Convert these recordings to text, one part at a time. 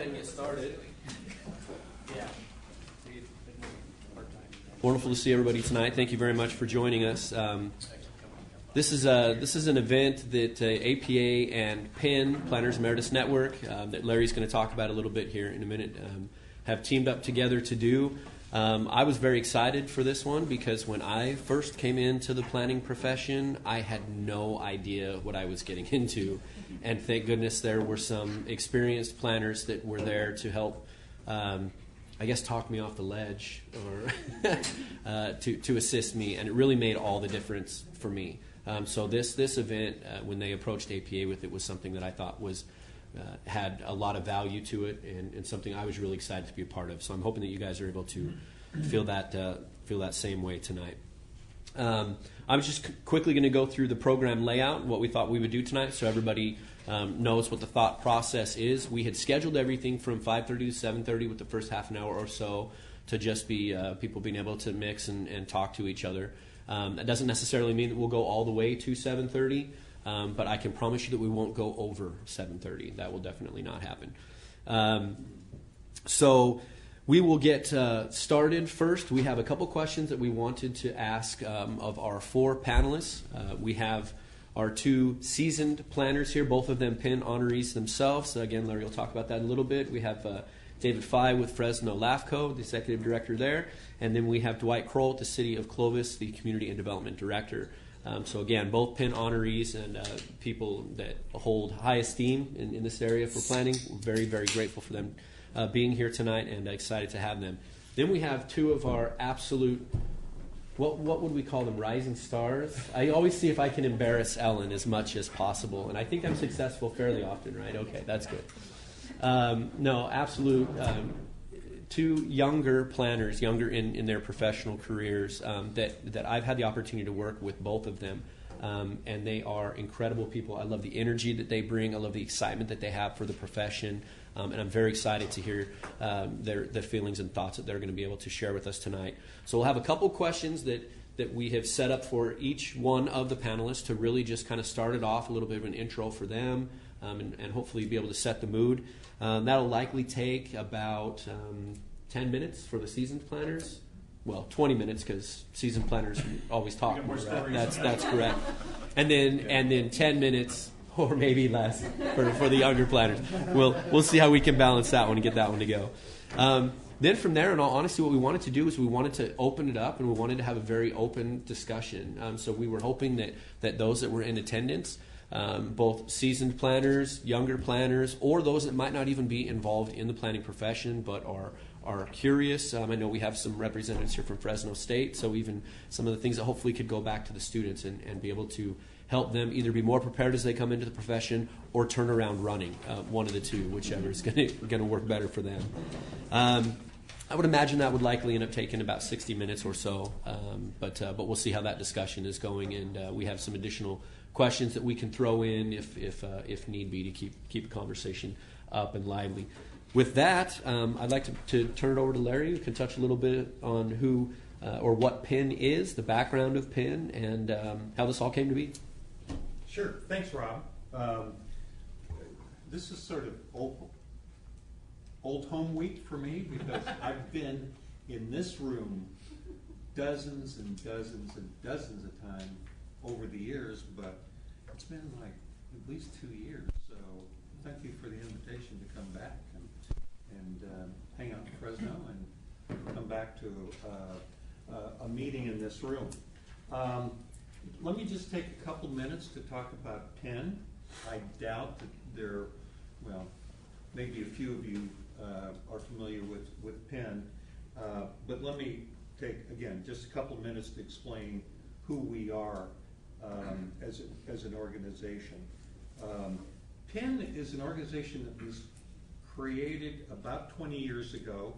ahead and get started. Wonderful to see everybody tonight. Thank you very much for joining us. This is an event that APA and PEN, Planners Emeritus Network, that Larry's going to talk about a little bit here in a minute, have teamed up together to do. I was very excited for this one because when I first came into the planning profession, I had no idea what I was getting into. And thank goodness there were some experienced planners that were there to help, I guess, talk me off the ledge or to assist me. And it really made all the difference for me. So this event, when they approached APA with it, was something that I thought was had a lot of value to it, and something I was really excited to be a part of. So I'm hoping that you guys are able to feel that same way tonight. I was just quickly going to go through the program layout and what we thought we would do tonight, so everybody knows what the thought process is. We had scheduled everything from 5:30 to 7:30 with the first half an hour or so to just be people being able to mix and talk to each other. That doesn't necessarily mean that we'll go all the way to 7:30, but I can promise you that we won't go over 7:30. That will definitely not happen. So we will get started first. We have a couple questions that we wanted to ask of our four panelists. We have our two seasoned planners here, both of them PEN honorees themselves. So again, Larry will talk about that in a little bit. We have David Fye with Fresno LAFCO, the executive director there. And then we have Dwight Kroll at the City of Clovis, the community and development director. So again, both PEN honorees and people that hold high esteem in this area for planning. We're very, very grateful for them being here tonight and excited to have them. Then we have two of our absolute, what would we call them, rising stars? I always see if I can embarrass Ellen as much as possible, and I think I'm successful fairly often, right? Okay, that's good. No, absolute two younger planners, younger in their professional careers, that I've had the opportunity to work with both of them. And they are incredible people. I love the energy that they bring. I love the excitement that they have for the profession. And I'm very excited to hear their feelings and thoughts that they're going to be able to share with us tonight. So we'll have a couple questions that we have set up for each one of the panelists to really just kind of start it off, a little bit of an intro for them, and hopefully be able to set the mood. That'll likely take about 10 minutes for the seasoned planners. Well, 20 minutes because seasoned planners always talk more, right? That's correct. And then 10 minutes or maybe less for the younger planners. We'll see how we can balance that one and get that one to go. Then from there, in all honesty, what we wanted to do is we wanted to open it up and we wanted to have a very open discussion. So we were hoping that those that were in attendance, both seasoned planners, younger planners, or those that might not even be involved in the planning profession but are curious. I know we have some representatives here from Fresno State, so even some of the things that hopefully could go back to the students and be able to help them either be more prepared as they come into the profession or turn around running, one of the two, whichever is going to work better for them. I would imagine that would likely end up taking about 60 minutes or so, but we'll see how that discussion is going, and we have some additional questions that we can throw in if need be to keep the conversation up and lively. With that, I'd like to turn it over to Larry, who can touch a little bit on who or what PEN is, the background of PEN, and how this all came to be. Sure. Thanks, Rob. This is sort of old home week for me because I've been in this room dozens and dozens and dozens of times over the years, but it's been like at least 2 years. So thank you for the invitation to come back and hang out in Fresno and come back to a meeting in this room. Let me just take a couple minutes to talk about PEN. I doubt that maybe a few of you are familiar with PEN, but let me take, again, just a couple minutes to explain who we are as an organization. PEN is an organization that was created about 20 years ago,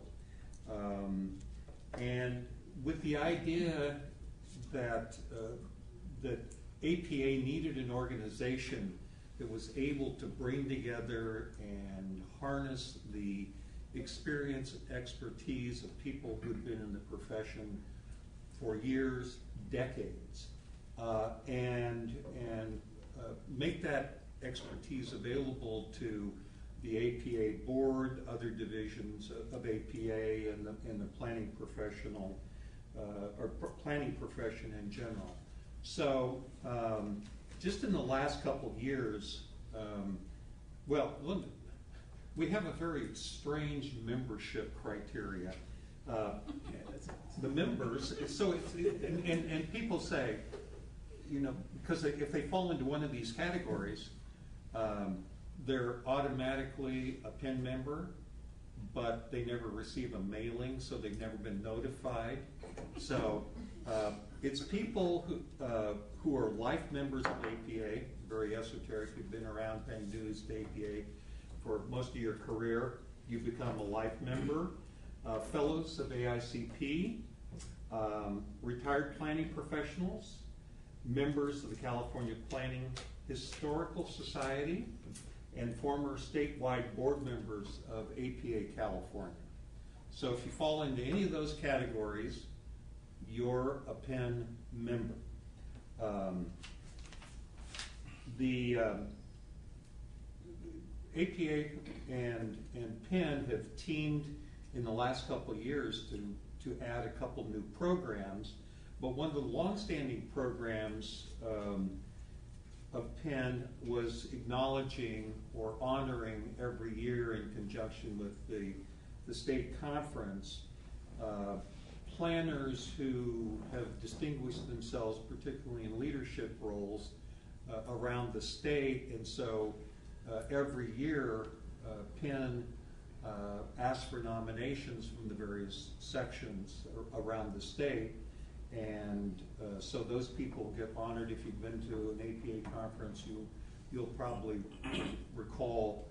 and with the idea that APA needed an organization that was able to bring together and harness the experience and expertise of people who'd been in the profession for years, decades, and make that expertise available to the APA board, other divisions of APA, and the planning professional, planning profession in general. So just in the last couple of years, we have a very strange membership criteria. The members, and people say, because if they fall into one of these categories, they're automatically a PEN member, but they never receive a mailing, so they've never been notified. So it's people who are life members of APA, very esoteric, who've been around paying dues to APA for most of your career. You become a life member. Fellows of AICP, retired planning professionals, members of the California Planning Historical Society, and former statewide board members of APA California. So if you fall into any of those categories, you're a PEN member. The APA and PEN have teamed in the last couple of years to add a couple new programs, but one of the longstanding programs of PEN was acknowledging or honoring every year in conjunction with the state conference planners who have distinguished themselves, particularly in leadership roles around the state. And so every year PEN asks for nominations from the various sections around the state. And so those people get honored. If you've been to an APA conference, you'll probably recall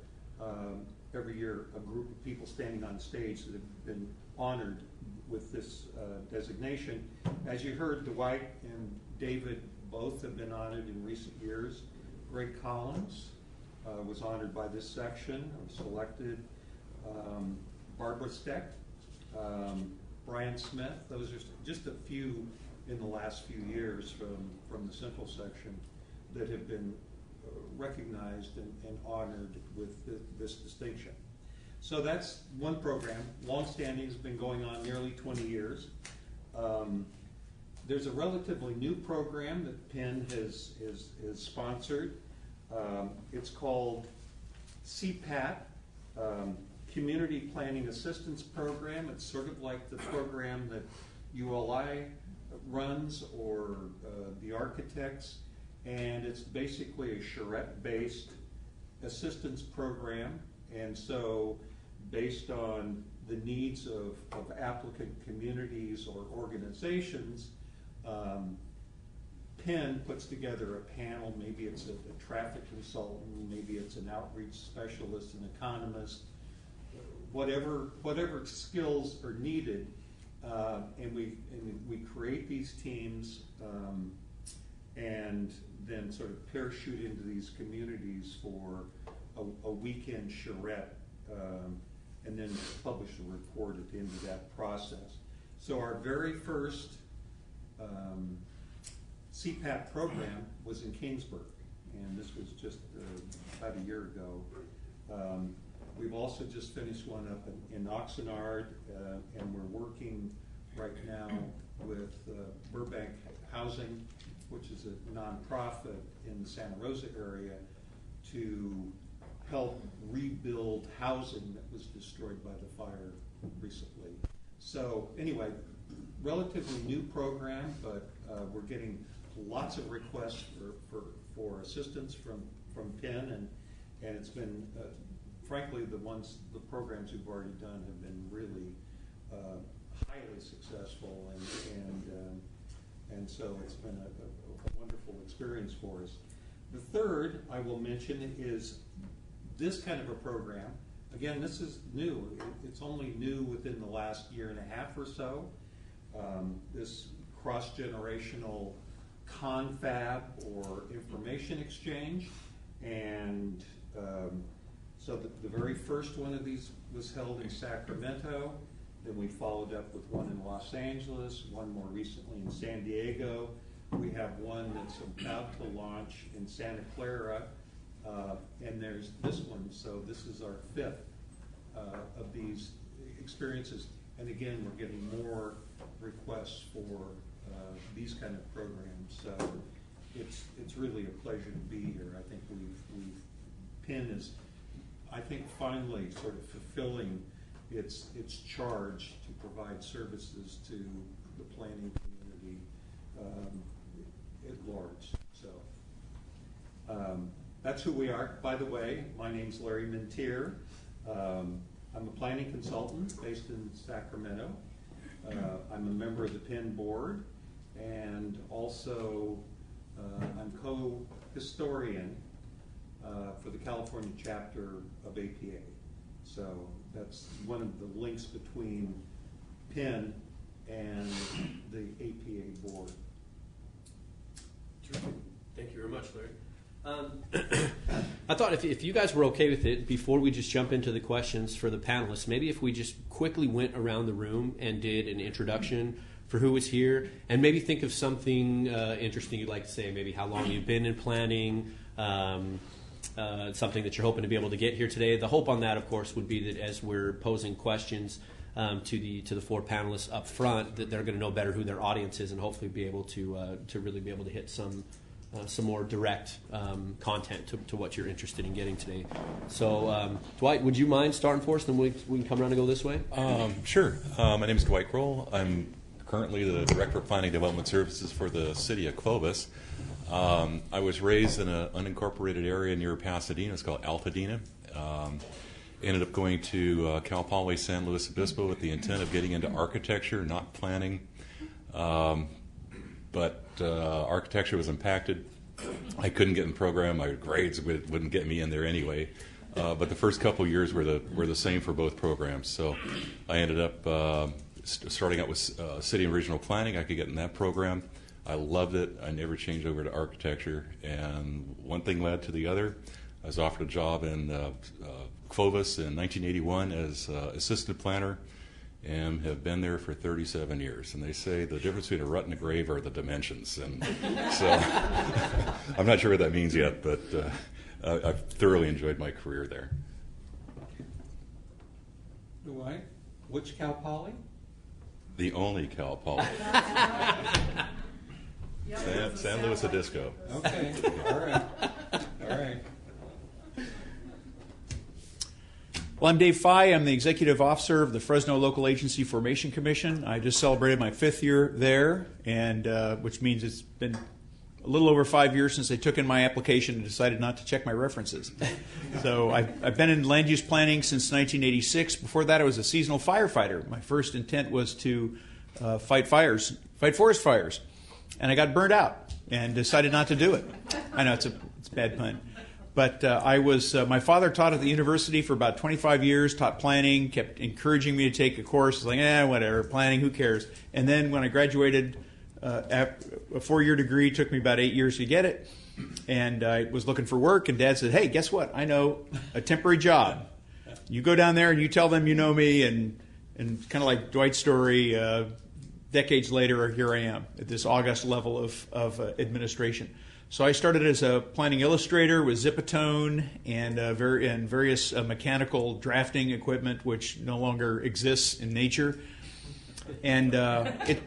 every year a group of people standing on stage that have been honored with this designation. As you heard, Dwight and David both have been honored in recent years. Greg Collins was honored by this section, selected. Barbara Steck, Brian Smith. Those are just a few in the last few years from the central section that have been recognized and honored with this distinction. So that's one program. Longstanding has been going on nearly 20 years. There's a relatively new program that PEN has sponsored. It's called CPAT, Community Planning Assistance Program. It's sort of like the program that ULI runs or the architects, and it's basically a charrette-based assistance program. And so based on the needs of applicant communities or organizations, PEN puts together a panel. Maybe it's a traffic consultant, maybe it's an outreach specialist, an economist, whatever skills are needed, and we create these teams and then sort of parachute into these communities for a weekend charrette, and then publish a report at the end of that process. So our very first CPAT program was in Kingsburg, and this was just about a year ago. We've also just finished one up in Oxnard, and we're working right now with Burbank Housing, which is a nonprofit in the Santa Rosa area, to help rebuild housing that was destroyed by the fire recently. So anyway, relatively new program, but we're getting lots of requests for assistance from PEN, and it's been frankly the programs we've already done have been really highly successful, and so it's been a wonderful experience for us. The third I will mention is this kind of a program. Again, this is new. It's only new within the last year and a half or so. This cross-generational confab or information exchange, and so the very first one of these was held in Sacramento. Then we followed up with one in Los Angeles, one more recently in San Diego. We have one that's about to launch in Santa Clara And there's this one, so this is our fifth of these experiences. And again, we're getting more requests for these kind of programs. So it's really a pleasure to be here. I think Penn is, I think, finally sort of fulfilling its charge to provide services to the planning community at large. So that's who we are. By the way, my name's Larry Mintier. I'm a planning consultant based in Sacramento. I'm a member of the Penn board, and also I'm co-historian for the California chapter of APA. So that's one of the links between Penn and the APA board. Terrific. Thank you very much, Larry. I thought if you guys were okay with it, before we just jump into the questions for the panelists, maybe if we just quickly went around the room and did an introduction for who was here, and maybe think of something interesting you'd like to say, maybe how long you've been in planning, something that you're hoping to be able to get here today. The hope on that, of course, would be that as we're posing questions to the four panelists up front, that they're going to know better who their audience is, and hopefully be able to really be able to hit some more direct content to what you're interested in getting today. So, Dwight, would you mind starting for us, and then we can come around and go this way? Sure. My name is Dwight Kroll. I'm currently the Director of Planning Development Services for the City of Clovis. I was raised in an unincorporated area near Pasadena. It's called Altadena. Ended up going to Cal Poly San Luis Obispo with the intent of getting into architecture, not planning. But architecture was impacted. I couldn't get in the program. My grades wouldn't get me in there anyway. But the first couple of years were the same for both programs. So I ended up starting out with city and regional planning. I could get in that program. I loved it. I never changed over to architecture. And one thing led to the other. I was offered a job in Clovis in 1981 as assistant planner, and have been there for 37 years. And they say the difference between a rut and a grave are the dimensions. And so I'm not sure what that means yet, but I've thoroughly enjoyed my career there. Dwight, which Cal Poly? The only Cal Poly. San Luis Obispo. Okay, all right. Well, I'm Dave Fye. I'm the Executive Officer of the Fresno Local Agency Formation Commission. I just celebrated my 5th year there, and which means it's been a little over 5 years since they took in my application and decided not to check my references. So I've been in land use planning since 1986. Before that, I was a seasonal firefighter. My first intent was to fight forest fires. And I got burnt out and decided not to do it. I know it's a bad pun. But my father taught at the university for about 25 years, taught planning, kept encouraging me to take a course. Like, whatever, planning, who cares? And then when I graduated, a 4-year degree, took me about 8 years to get it. And I was looking for work, and Dad said, hey, guess what? I know a temporary job. You go down there and you tell them you know me, and kind of like Dwight's story, decades later, here I am at this august level of administration. So I started as a planning illustrator with Zipatone and various mechanical drafting equipment, which no longer exists in nature. And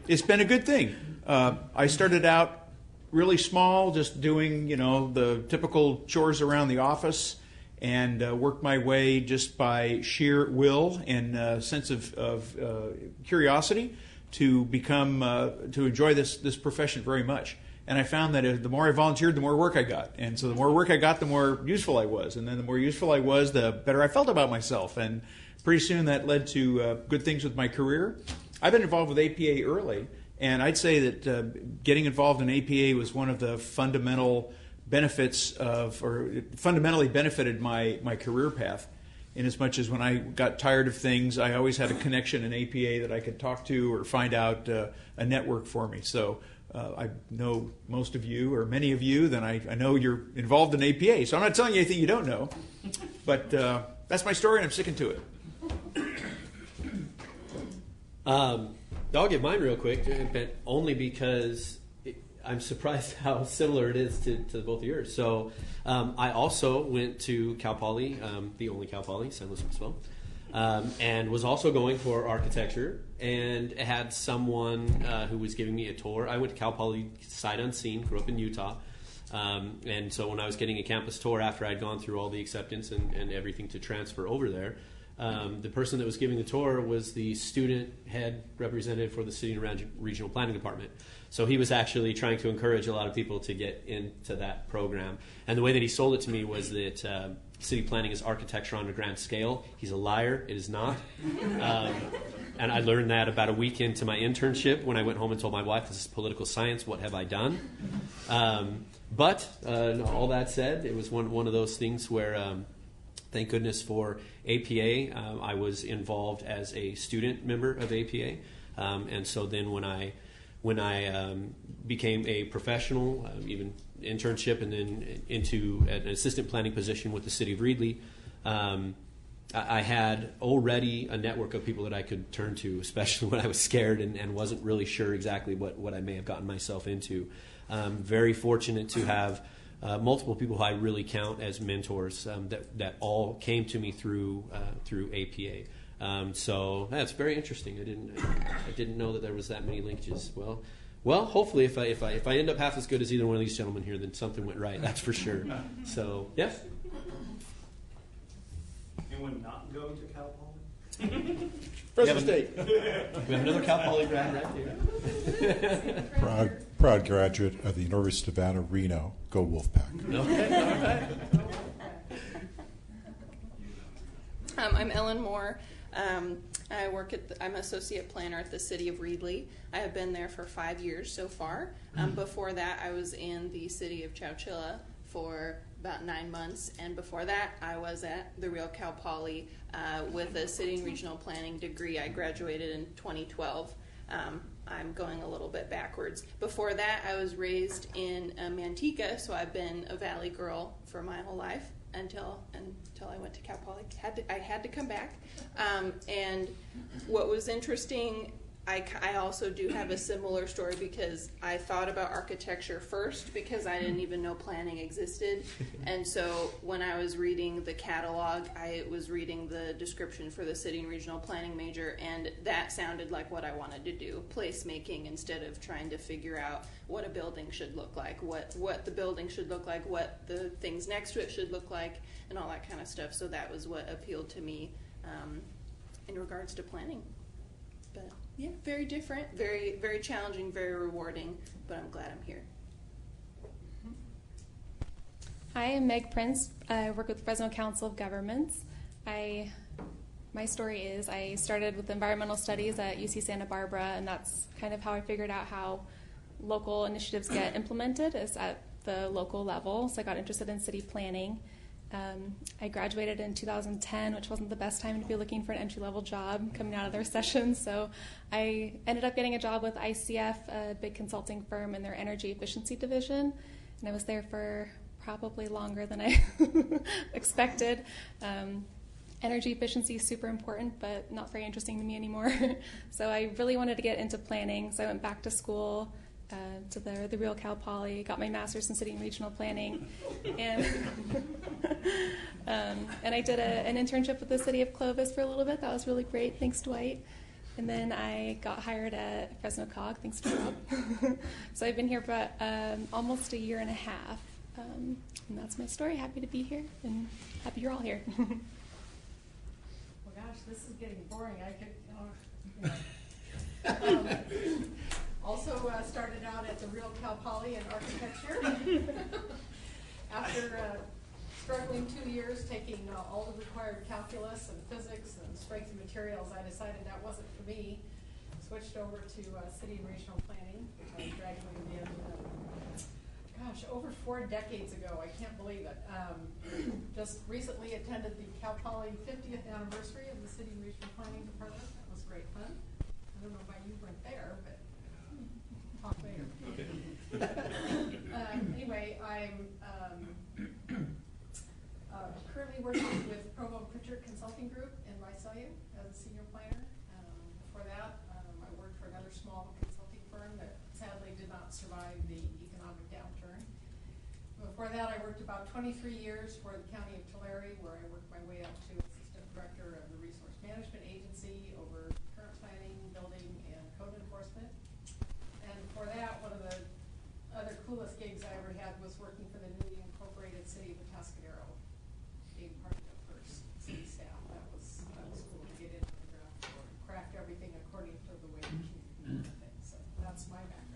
it's been a good thing. I started out really small, just doing the typical chores around the office, and worked my way just by sheer will and sense of curiosity to enjoy this profession very much. And I found that the more I volunteered, the more work I got. And so the more work I got, the more useful I was. And then the more useful I was, the better I felt about myself. And pretty soon that led to good things with my career. I've been involved with APA early, and I'd say that getting involved in APA was one of the fundamental benefits fundamentally benefited my career path. In as much as when I got tired of things, I always had a connection in APA that I could talk to or find out a network for me. So I know most of you, or many of you, then I know you're involved in APA. So I'm not telling you anything you don't know, but that's my story, and I'm sticking to it. I'll give mine real quick, but only because I'm surprised how similar it is to both of yours. So I also went to Cal Poly, the only Cal Poly, San Luis Obispo, and was also going for architecture, and had someone who was giving me a tour. I went to Cal Poly sight unseen, grew up in Utah. And so when I was getting a campus tour after I'd gone through all the acceptance and everything to transfer over there, the person that was giving the tour was the student head representative for the City and Regional Planning Department. So he was actually trying to encourage a lot of people to get into that program. And the way that he sold it to me was that city planning is architecture on a grand scale. He's a liar. It is not. And I learned that about a week into my internship when I went home and told my wife, this is political science. What have I done? But all that said, it was one of those things where, thank goodness for APA, I was involved as a student member of APA. And so then when I became a professional, even internship, and then into an assistant planning position with the City of Reedley, I had already a network of people that I could turn to, especially when I was scared and wasn't really sure exactly what I may have gotten myself into. Very fortunate to have multiple people who I really count as mentors that all came to me through APA. So that's very interesting. I didn't know that there was that many linkages. Well, hopefully if I end up half as good as either one of these gentlemen here, then something went right. That's for sure. So yes. Anyone not go to Cal Poly? Fresno State. We have another Cal Poly grad right here. Proud graduate of the University of Nevada, Reno. Go Wolfpack. Okay, all right. I'm Ellen Moore. I'm associate planner at the City of Reedley. I have been there for 5 years so far. Before that, I was in the City of Chowchilla for about 9 months, and before that, I was at the Real Cal Poly with a City and Regional Planning degree. I graduated in 2012. I'm going a little bit backwards. Before that, I was raised in Manteca, so I've been a Valley girl for my whole life until I went to Cal Poly. I had to come back. And what was interesting, I also do have a similar story because I thought about architecture first because I didn't even know planning existed. And so when I was reading the catalog, I was reading the description for the City and Regional Planning major, and that sounded like what I wanted to do, placemaking, instead of trying to figure out what a building should look like, what the building should look like, what the things next to it should look like, and all that kind of stuff. So that was what appealed to me in regards to planning. But yeah, very different, very, very challenging, very rewarding, but I'm glad I'm here. Hi, I'm Meg Prince. I work with Fresno Council of Governments. My story is I started with environmental studies at UC Santa Barbara, and that's kind of how I figured out how local initiatives get implemented, is at the local level. So I got interested in city planning. I graduated in 2010, which wasn't the best time to be looking for an entry-level job coming out of the recession. So I ended up getting a job with ICF, a big consulting firm, in their energy efficiency division. And I was there for probably longer than I expected. Energy efficiency is super important, but not very interesting to me anymore. So I really wanted to get into planning. So I went back to school, to the Real Cal Poly, got my master's in city and regional planning, and and I did an internship with the city of Clovis for a little bit. That was really great. Thanks, Dwight. And then I got hired at Fresno COG. Thanks to Rob. So I've been here for almost a year and a half, and that's my story. Happy to be here, and happy you're all here. Well, gosh, this is getting boring. Also started out at the Real Cal Poly in architecture. After struggling 2 years taking all the required calculus and physics and strength of materials, I decided that wasn't for me. Switched over to city and regional planning. I graduated in, over 4 decades ago. I can't believe it. Just recently attended the Cal Poly 50th anniversary of the city and regional planning department. That was great fun. I don't know why you weren't there, but talk later. Anyway, I'm currently working with Provo Pritchard Consulting Group in Visalia as a senior planner. Before that, I worked for another small consulting firm that sadly did not survive the before that, I worked about 23 years for the County of Tulare, where I worked my way up to Assistant Director of the Resource Management Agency over current planning, building, and code enforcement. And before that, one of the other coolest gigs I ever had was working for the newly incorporated city of Atascadero, being part of the first city staff. That was cool to get in on the ground floor and craft everything according to the way the community did things. So that's my background.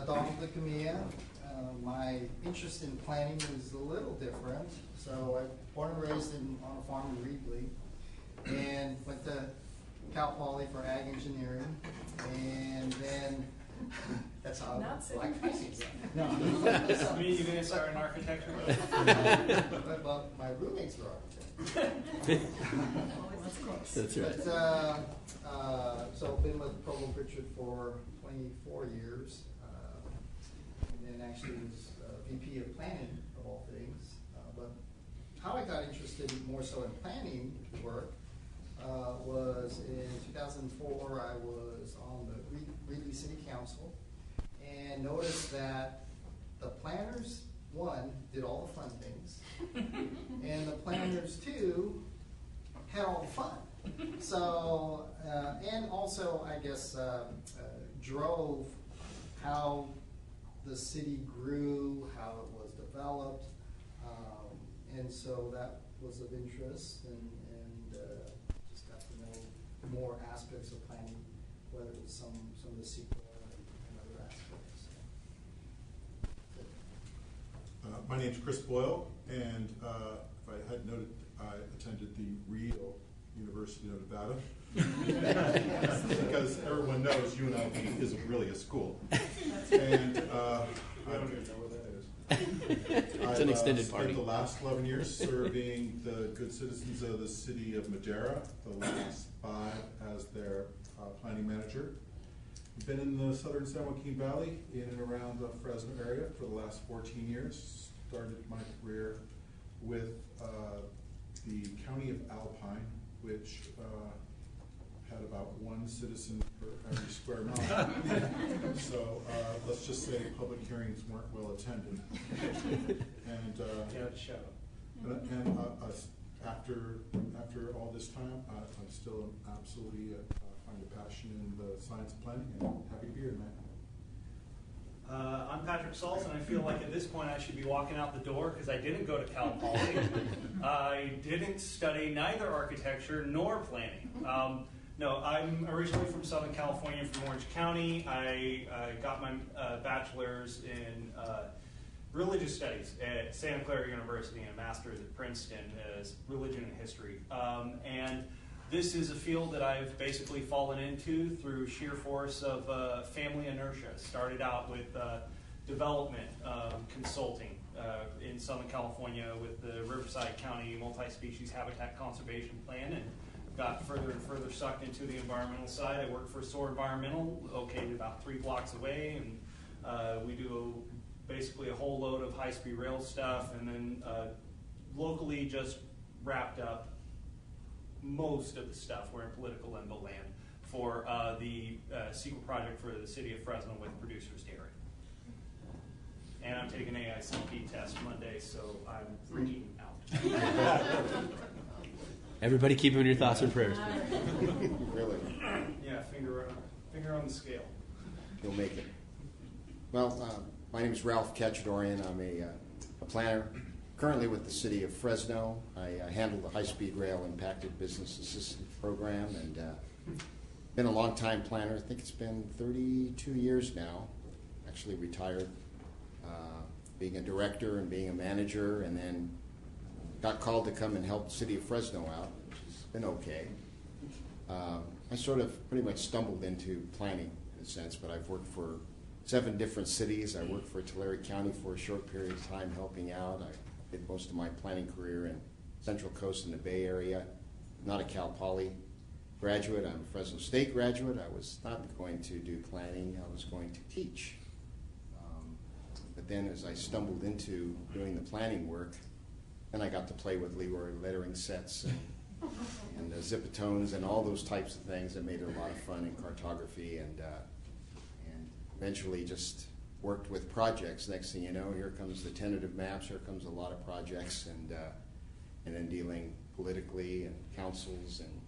Donald DeCamilla. My interest in planning was a little different. So I was born and raised on a farm in Reedley, and went to Cal Poly for ag engineering, and then that's how Not I like sitting No. I mean, you're gonna start in architecture? But my roommates were architects. That's right. But, so been with Provo Pritchard for 24 years, and then actually was VP of planning of all things. But how I got interested more so in planning work was in 2004. I was on the Reedley City Council and noticed that the planners, one, did all the fun things, and the planners, two, had all the fun. So, and also, I guess, drove how the city grew, how it was developed, and so that was of interest, and just got to know more aspects of planning, whether it was some of the CEQA and other aspects. My name's Chris Boyle, and if I had noted, I attended the Real University of Nevada. Because everyone knows UNLV isn't really a school. And I don't even know what that is. It's an extended spent party. the last 11 years serving the good citizens of the city of Madera, the last 5 as their planning manager. Been in the southern San Joaquin Valley, in and around the Fresno area for the last 14 years. Started my career with the county of Alpine, which had about 1 citizen per every square mile. So let's just say public hearings weren't well attended. And after all this time, I'm still absolutely find a passion in the science of planning, and happy to be here tonight. I'm Patrick Salz, and I feel like at this point I should be walking out the door because I didn't go to Cal Poly. I didn't study neither architecture nor planning. No, I'm originally from Southern California, from Orange County. I got my bachelor's in religious studies at Santa Clara University and a master's at Princeton as religion and history. And this is a field that I've basically fallen into through sheer force of family inertia. Started out with development consulting in Southern California with the Riverside County Multi-Species Habitat Conservation Plan, and got further and further sucked into the environmental side. I work for SOAR Environmental, located about 3 blocks away, and we do basically a whole load of high-speed rail stuff, and then locally just wrapped up most of the stuff. We're in political limbo land for the CEQA project for the city of Fresno with Producers Dairy. And I'm taking an AICP test Monday, so I'm freaking out. Everybody keep him in your thoughts and prayers. Really? Yeah, finger on the scale. You'll make it. Well, my name is Ralph Cacciadorian. I'm a planner currently with the city of Fresno. I handle the high-speed rail impacted business assistance program, and been a long-time planner. I think it's been 32 years now. Actually retired, being a director and being a manager, and then got called to come and help the city of Fresno out, which has been okay. I sort of pretty much stumbled into planning in a sense, but I've worked for 7 different cities. I worked for Tulare County for a short period of time helping out. I did most of my planning career in Central Coast and the Bay Area. Not a Cal Poly graduate. I'm a Fresno State graduate. I was not going to do planning. I was going to teach. But then as I stumbled into doing the planning work, then I got to play with Leroy lettering sets and the Zipatones and all those types of things that made it a lot of fun in cartography, and eventually just worked with projects. Next thing you know, here comes the tentative maps, here comes a lot of projects, and then dealing politically and councils and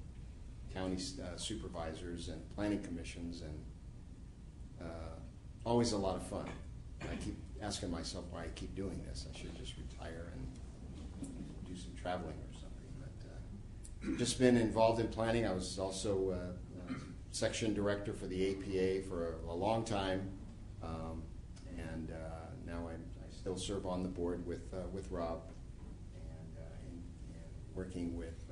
county supervisors and planning commissions, and always a lot of fun. I keep asking myself why I keep doing this. I should just retire and do some traveling or something. But just been involved in planning. I was also section director for the APA for a long time, and now I still serve on the board with Rob, and working with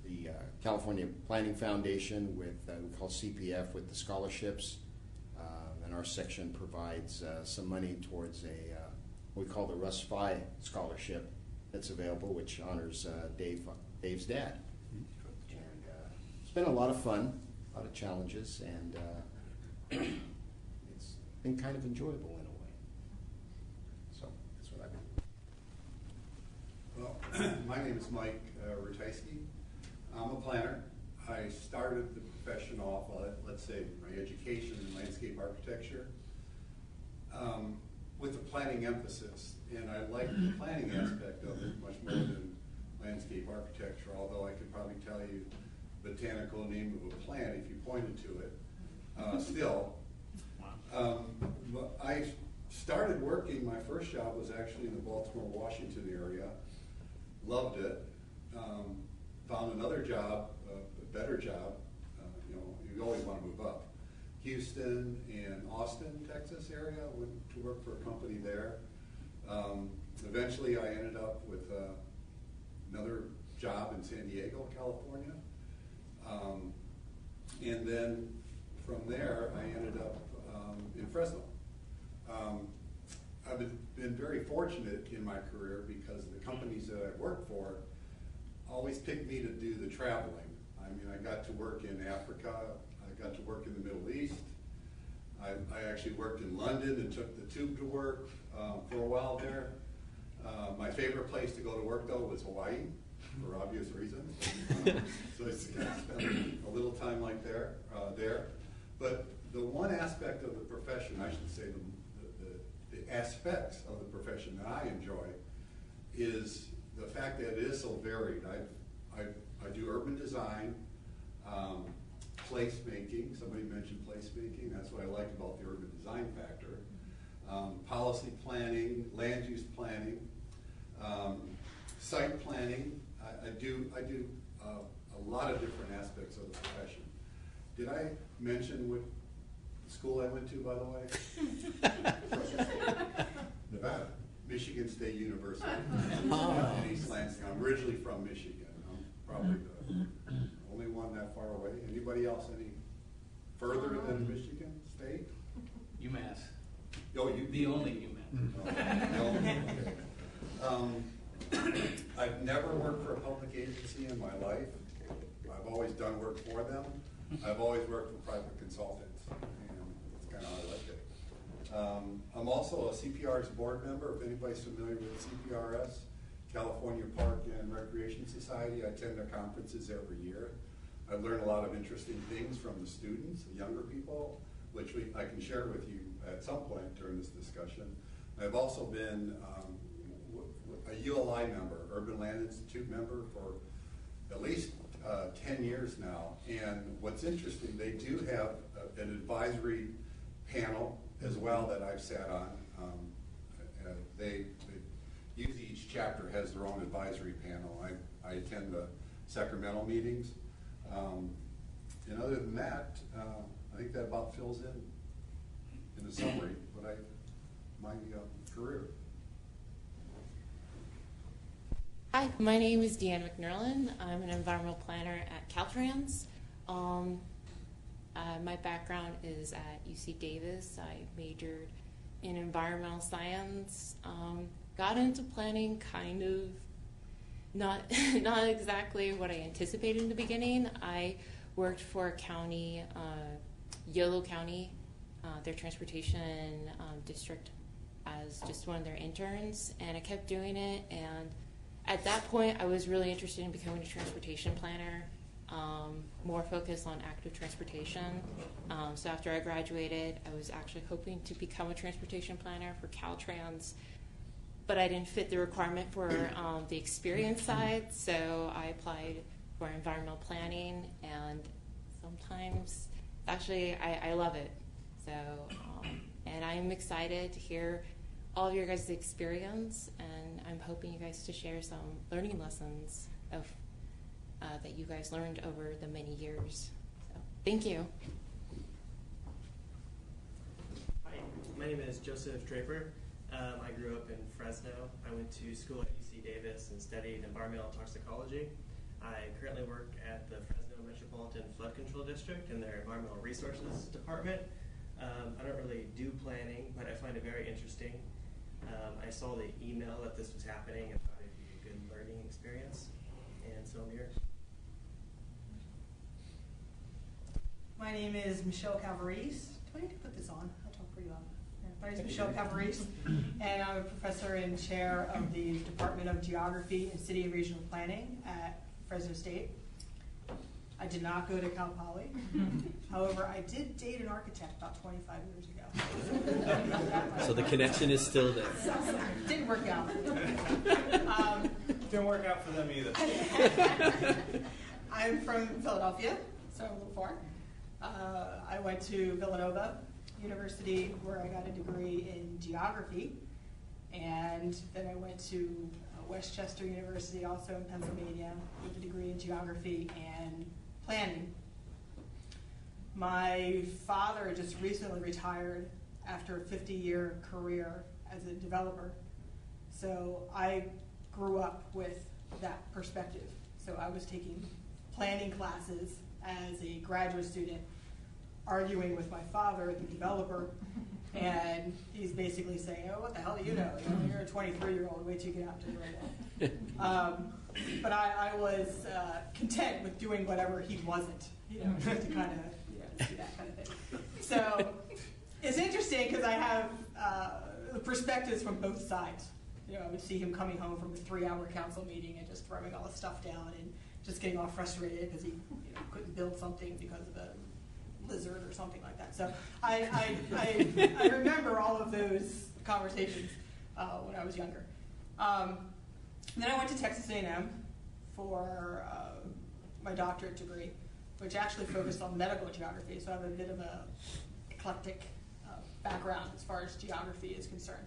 the California Planning Foundation with we call CPF with the scholarships, and our section provides some money towards what we call the Russ Fye Scholarship that's available, which honors Dave's dad. And it's been a lot of fun, a lot of challenges, and it's been kind of enjoyable in a way. So that's what I've been. Well, my name is Mike Ratajski. I'm a planner. I started the profession off, let's say, my education in landscape architecture with a planning emphasis. And I like the planning aspect of it much more than landscape architecture, although I could probably tell you the botanical name of a plant if you pointed to it. Still, I started working, my first job was actually in the Baltimore, Washington area. Loved it. Found another job, a better job. You always want to move up. Houston and Austin, Texas area. Went to work for a company there. Eventually, I ended up with another job in San Diego, California. And then from there, I ended up in Fresno. I've been very fortunate in my career because the companies that I've worked for always picked me to do the traveling. I mean, I got to work in Africa, I got to work in the Middle East. I actually worked in London and took the tube to work for a while there. My favorite place to go to work, though, was Hawaii, for obvious reasons. So I spent a little time like there. But the one aspect of the profession, I should say, the aspects of the profession that I enjoy is the fact that it is so varied. I do urban design, placemaking. Somebody mentioned placemaking. That's what I like about the urban design factor. Policy planning, land use planning, site planning. I do a lot of different aspects of the profession. Did I mention what school I went to, by the way? Nevada. Michigan State University in East Lansing. I'm originally from Michigan. I'm probably the only one that far away. Anybody else any further than Michigan State? UMass. Oh, you? The only UMass. No. I've never worked for a public agency in my life. I've always done work for them. I've always worked for private consultants, and that's kind of how I like it. I'm also a CPR's board member. If anybody's familiar with CPRS, California Park and Recreation Society, I attend their conferences every year. I've learned a lot of interesting things from the students, the younger people, which I can share with you at some point during this discussion. I've also been a ULI member, Urban Land Institute member, for at least 10 years now. And what's interesting, they do have an advisory panel as well that I've sat on. Usually each chapter has their own advisory panel. I attend the Sacramento meetings. And other than that, I think that about fills in the summary what my career. Hi, my name is Deanne McNerlin. I'm an environmental planner at Caltrans. My background is at UC Davis. I majored in environmental science. Got into planning kind of not exactly what I anticipated in the beginning. I worked for a county, Yolo County, their transportation district, as just one of their interns, and I kept doing it. And at that point, I was really interested in becoming a transportation planner. more focused on active transportation. So after I graduated, I was actually hoping to become a transportation planner for Caltrans, but I didn't fit the requirement for the experience side, so I applied for environmental planning, and sometimes, actually, I love it. So, and I'm excited to hear all of your guys' experience, and I'm hoping you guys to share some learning lessons of that you guys learned over the many years. So, thank you. Hi, my name is Joseph Draper. I grew up in Fresno. I went to school at UC Davis and studied environmental toxicology. I currently work at the Fresno Metropolitan Flood Control District in their Environmental Resources Department. I don't really do planning, but I find it very interesting. I saw the email that this was happening and thought it'd be a good learning experience, and so I'm here. My name is Michelle Cavarese. Do I need to put this on? I'll talk pretty loud. My name is Michelle Cavarese, and I'm a professor and chair of the Department of Geography and City and Regional Planning at Fresno State. I did not go to Cal Poly. However, I did date an architect about 25 years ago. So the connection is still there. Didn't work out. Didn't work out for them either. I'm from Philadelphia, so a little far. I went to Villanova University, where I got a degree in geography, and then I went to Westchester University, also in Pennsylvania, with a degree in geography and planning. My father just recently retired after a 50-year career as a developer, so I grew up with that perspective. So I was taking planning classes as a graduate student, arguing with my father, the developer, and he's basically saying, "Oh, what the hell do you know? You're a 23-year-old. Wait till you get out to the real world." But I was content with doing whatever he wasn't, to kind of see that kind of thing. So it's interesting because I have perspectives from both sides. I would see him coming home from a 3-hour council meeting and just throwing all his stuff down and just getting all frustrated because he couldn't build something because of a lizard or something like that. So I remember all of those conversations when I was younger. Then I went to Texas A&M for my doctorate degree, which actually focused on medical geography. So I have a bit of a eclectic background as far as geography is concerned.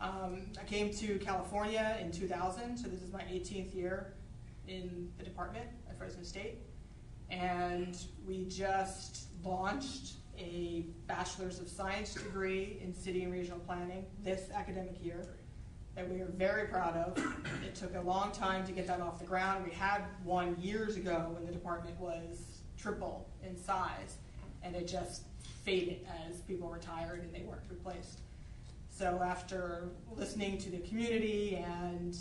I came to California in 2000, so this is my 18th year in the department at Fresno State. And we just launched a Bachelor's of Science degree in City and Regional Planning this academic year that we are very proud of. It took a long time to get that off the ground. We had one years ago when the department was triple in size, and it just faded as people retired and they weren't replaced. So after listening to the community and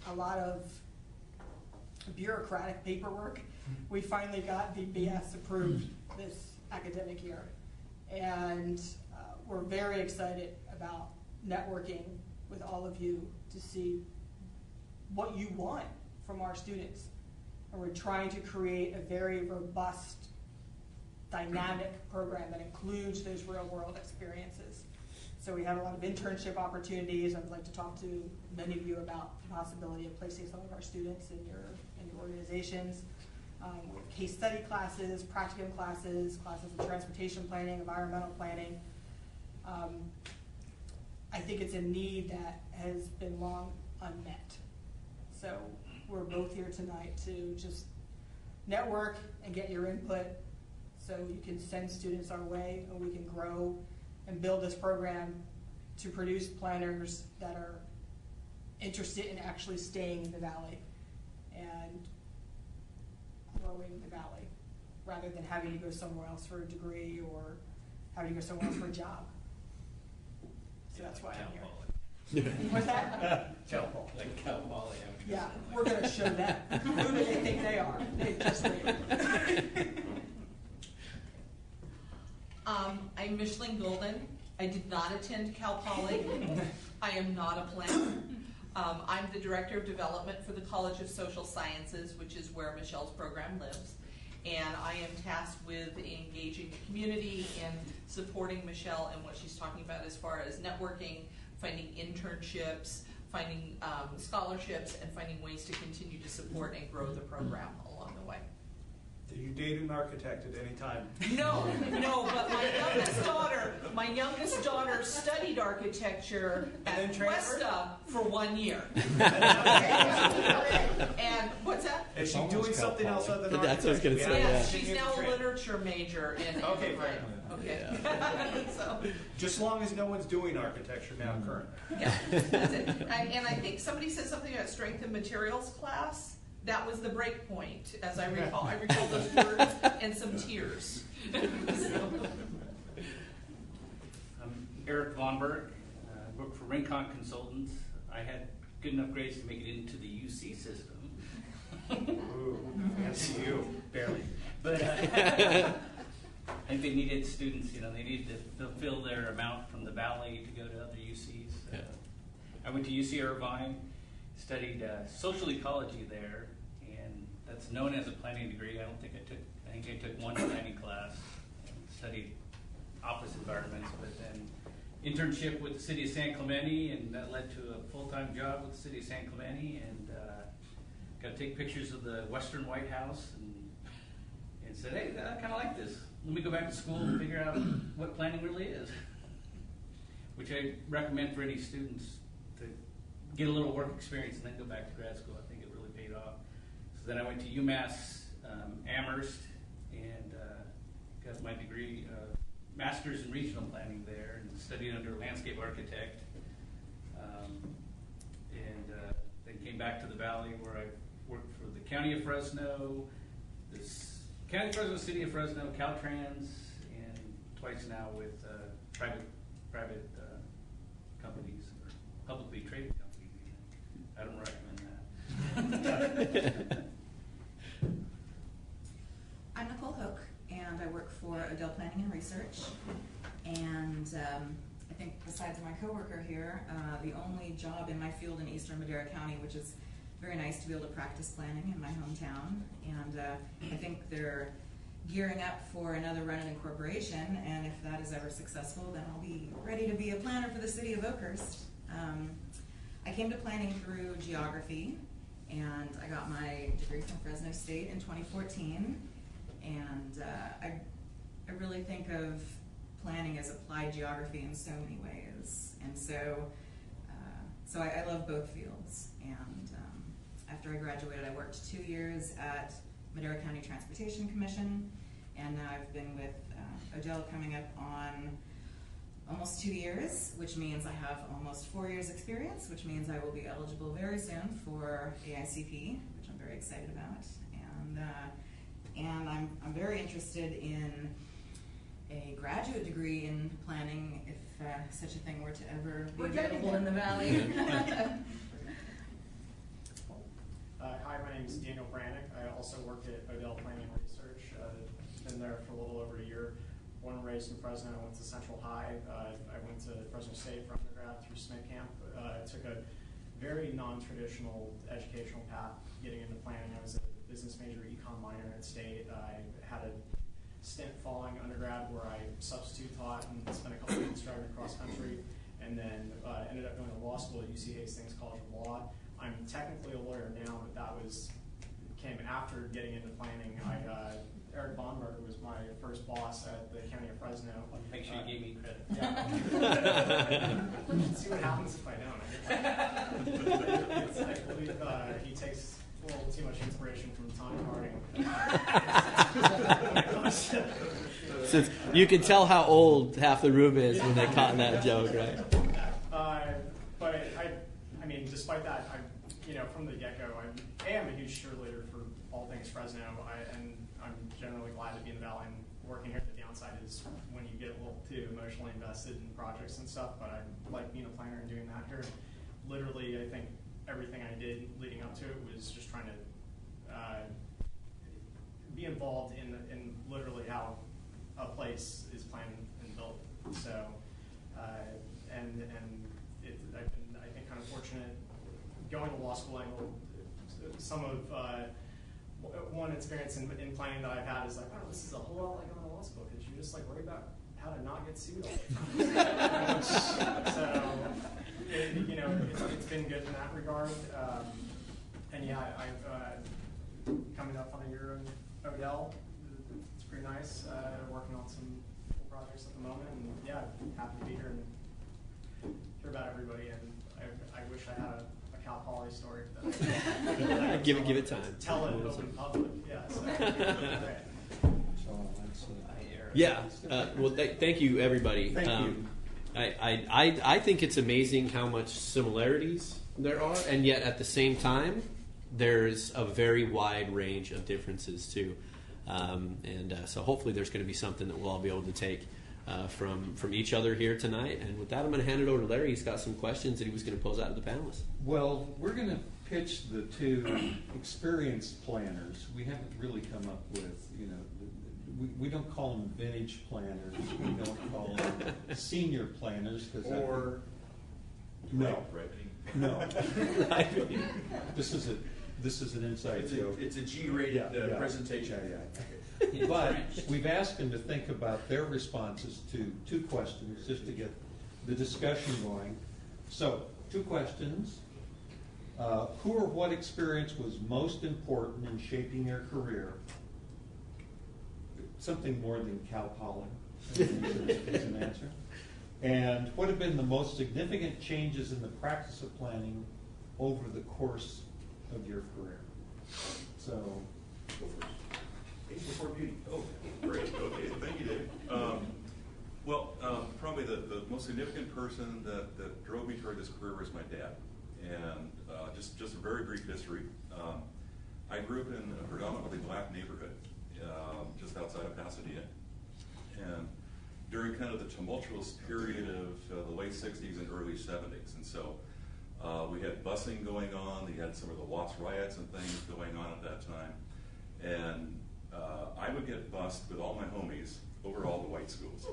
a lot of bureaucratic paperwork, we finally got the BS approved this academic year. And we're very excited about networking with all of you to see what you want from our students. And we're trying to create a very robust, dynamic program that includes those real-world experiences. So we have a lot of internship opportunities. I'd like to talk to many of you about the possibility of placing some of our students in your organizations. We have case study classes, practicum classes, classes of transportation planning, environmental planning. I think it's a need that has been long unmet. So we're both here tonight to just network and get your input so you can send students our way and we can grow and build this program to produce planners that are interested in actually staying in the valley and growing the valley rather than having to go somewhere else for a degree or having to go somewhere else for a job. So that's why I'm here. What's that? Cal Poly. Yeah, we're going to show them. Who do they think they are? They just I'm Micheline Golden. I did not attend Cal Poly. I am not a planner. I'm the Director of Development for the College of Social Sciences, which is where Michelle's program lives. And I am tasked with engaging the community and supporting Michelle in what she's talking about as far as networking, finding internships, finding scholarships, and finding ways to continue to support and grow the program along the way. Did you date an architect at any time? No, but my youngest daughter studied architecture at Cuesta for 1 year. And what's that? Is she doing something else other than That's what I was going to say. Yes, Yeah. she's now a literature major in Okay, right. Okay. So, just long as no one's doing architecture now current. yeah, that's it. And I think somebody said something about strength and materials class. That was the break point, as I recall. I recall those words and some tears. I'm Eric Vonberg. I work for Rincon Consultants. I had good enough grades to make it into the UC system. Ooh, fancy you. Barely. But I think they needed students, they needed to fulfill their amount from the Valley to go to other UCs. I went to UC Irvine, studied social ecology there, and that's known as a planning degree. I think I took one planning class and studied office environments, but then internship with the city of San Clemente, and that led to a full-time job with the city of San Clemente, and got to take pictures of the Western White House, and said, hey, I kind of like this. Let me go back to school and figure out what planning really is, which I recommend for any students to get a little work experience and then go back to grad school. I think it really paid off. So then I went to UMass Amherst and got my degree, master's in regional planning there, and studied under a landscape architect. And then came back to the Valley, where I worked for the County of Fresno, County of Fresno, City of Fresno, Caltrans, and twice now with private companies, or publicly traded companies. I don't recommend that. I'm Nicole Hook, and I work for Odell Planning and Research. And I think besides my coworker here, the only job in my field in Eastern Madera County, which is very nice to be able to practice planning in my hometown. And I think they're gearing up for another run at incorporation, and if that is ever successful, then I'll be ready to be a planner for the city of Oakhurst. I came to planning through geography, and I got my degree from Fresno State in 2014. And I really think of planning as applied geography in so many ways. And so I love both fields. And after I graduated, I worked 2 years at Madera County Transportation Commission, and now I've been with Odell coming up on almost 2 years, which means I have almost 4 years experience, which means I will be eligible very soon for AICP, which I'm very excited about. And I'm very interested in a graduate degree in planning, if such a thing were to ever be available in the Valley. Hi, my name is Daniel Brannick. I also work at Odell Planning and Research. Been there for a little over a year. Born and raised in Fresno. I went to Central High. I went to Fresno State for undergrad through Smith Camp. I took a very non-traditional educational path getting into planning. I was a business major, econ minor at State. I had a stint following undergrad where I substitute taught and spent a couple of weeks driving across country, and then ended up going to law school at UC Hastings College of Law. I'm technically a lawyer now, but that came after getting into planning. Eric Vonberg was my first boss at the County of Fresno. Make sure you gave me credit. Yeah. See what happens if I don't. I believe he takes a little too much inspiration from Tanya Harding. Since you can tell how old half the room is when they caught that joke, right? But I mean, despite that, from the get-go, I am a huge cheerleader for all things Fresno, and I'm generally glad to be in the Valley and working here. The downside is when you get a little too emotionally invested in projects and stuff, but I like being a planner and doing that here. Literally, I think everything I did leading up to it was just trying to be involved in literally how a place is planned and built. So, I've been, I think, kind of fortunate going to law school, I know some of one experience in planning that I've had is like, wow, this is a whole lot like going to law school because you just like worry about how to not get sued all the time. So, it's been good in that regard. And yeah, I've coming up on a year in Odell. It's pretty nice. Working on some cool projects at the moment, and yeah, happy to be here and hear about everybody. And I wish I had a Cal Poly story. That I give it time. Tell it in open public. Yeah. So, right. Yeah. Well, thank you, everybody. Thank you. I think it's amazing how much similarities there are, and yet at the same time, there's a very wide range of differences too. So hopefully there's going to be something that we'll all be able to take from each other here tonight. And with that, I'm going to hand it over to Larry. He's got some questions that he was going to pose out to the panelists. Well, we're going to pitch the two experienced planners. We haven't really come up with, we don't call them vintage planners. We don't call them senior planners because no. This is an inside joke. It's a G-rated presentation. Yeah. But we've asked them to think about their responses to two questions just to get the discussion going. So, two questions. Who or what experience was most important in shaping your career? Something more than Cal Poly is an answer. And what have been the most significant changes in the practice of planning over the course of your career? So, go first. Age before beauty. Oh, great. Okay, thank you, Dave. Probably the most significant person that drove me toward this career was my dad. And just a very brief history. I grew up in a predominantly black neighborhood just outside of Pasadena. And during kind of the tumultuous period of the late 60s and early 70s. And so we had busing going on. We had some of the Watts riots and things going on at that time. And I would get bused with all my homies over all the white schools.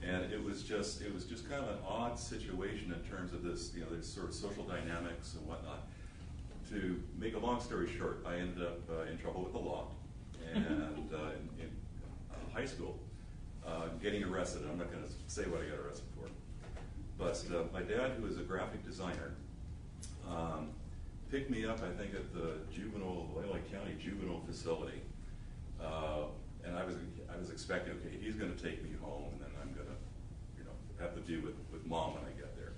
And it was just kind of an odd situation in terms of this, this sort of social dynamics and whatnot. To make a long story short, I ended up in trouble with the law. And in high school, getting arrested. I'm not going to say what I got arrested for. But my dad, who was a graphic designer, picked me up, I think, at the LA County juvenile facility. And I was expecting, okay, he's going to take me home, and then I'm going to, have to deal with mom when I get there.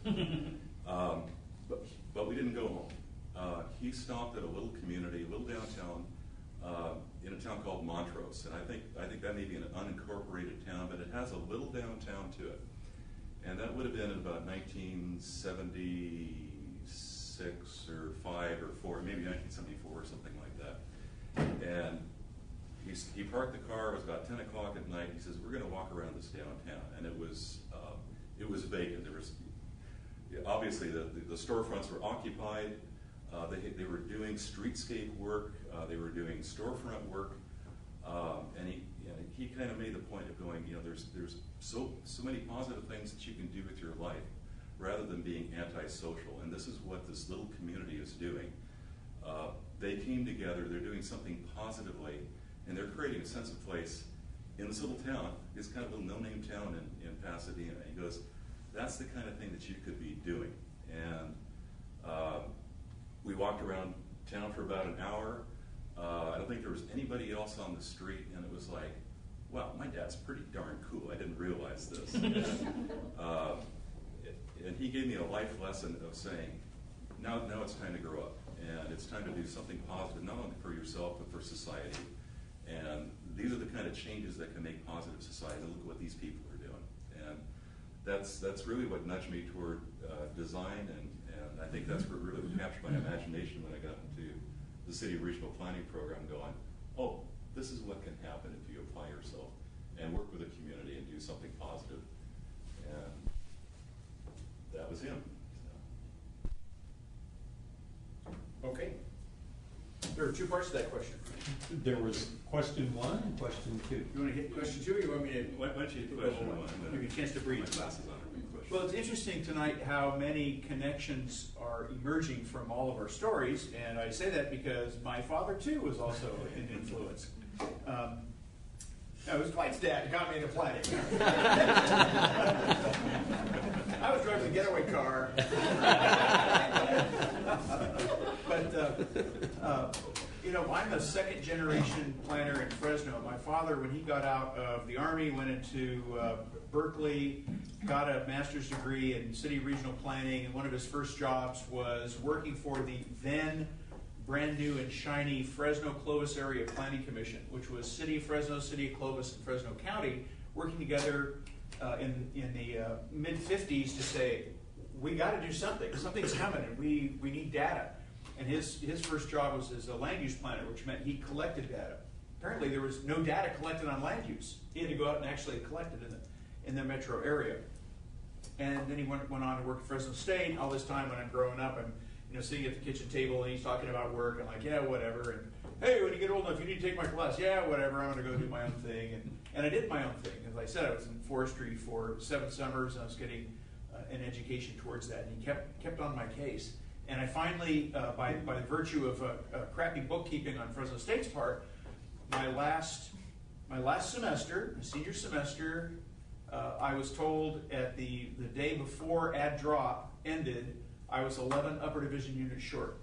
But we didn't go home. He stopped at a little community, a little downtown, in a town called Montrose, and I think that may be an unincorporated town, but it has a little downtown to it. And that would have been in about 1976 or 5 or 4, maybe 1974 or something like that. And he parked the car. It was about 10 o'clock at night. He says, "We're going to walk around this downtown," and it was vacant. There was obviously the storefronts were occupied. They were doing streetscape work. They were doing storefront work, and he kind of made the point of going, there's so many positive things that you can do with your life, rather than being antisocial. And this is what this little community is doing. They came together. They're doing something positively, and they're creating a sense of place in this little town. It's kind of a little no-name town in Pasadena. He goes, that's the kind of thing that you could be doing. And we walked around town for about an hour. I don't think there was anybody else on the street, and it was like, wow, my dad's pretty darn cool. I didn't realize this. And he gave me a life lesson of saying, now it's time to grow up, and it's time to do something positive, not only for yourself, but for society. And these are the kind of changes that can make positive society. Look at what these people are doing. And that's really what nudged me toward design, and I think that's what really captured my imagination when I got into the City Regional Planning Program, going, oh, this is what can happen if you apply yourself and work with a community and do something positive. And that was him. Okay. There are two parts to that question. There was question 1 and question 2. You want to hit question 2, or you want me to? Why don't you hit question 1? Give you a chance to breathe. My glasses on. Well, it's interesting tonight how many connections are emerging from all of our stories, and I say that because my father too was also an influence. It was Clyde's dad who got me into planning. I was driving the getaway car. But, I'm a second generation planner in Fresno. My father, when he got out of the Army, went into Berkeley, got a master's degree in city regional planning, and one of his first jobs was working for the then brand new and shiny Fresno-Clovis Area Planning Commission, which was City of Fresno, City of Clovis, and Fresno County, working together in the mid-50s to say, we got to do something. Something's coming, and we need data. And his first job was as a land use planner, which meant he collected data. Apparently, there was no data collected on land use. He had to go out and actually collect it in the metro area. And then he went on to work at Fresno State. All this time when I'm growing up, I'm sitting at the kitchen table and he's talking about work. I'm like, yeah, whatever. And hey, when you get old enough, you need to take my class. Yeah, whatever. I'm going to go do my own thing. And I did my own thing. As I said, I was in forestry for 7 summers, and I was getting an education towards that. And he kept on my case. And I finally, by virtue of crappy bookkeeping on Fresno State's part, my last semester, my senior semester, I was told at the day before ad drop ended, I was 11 upper division units short.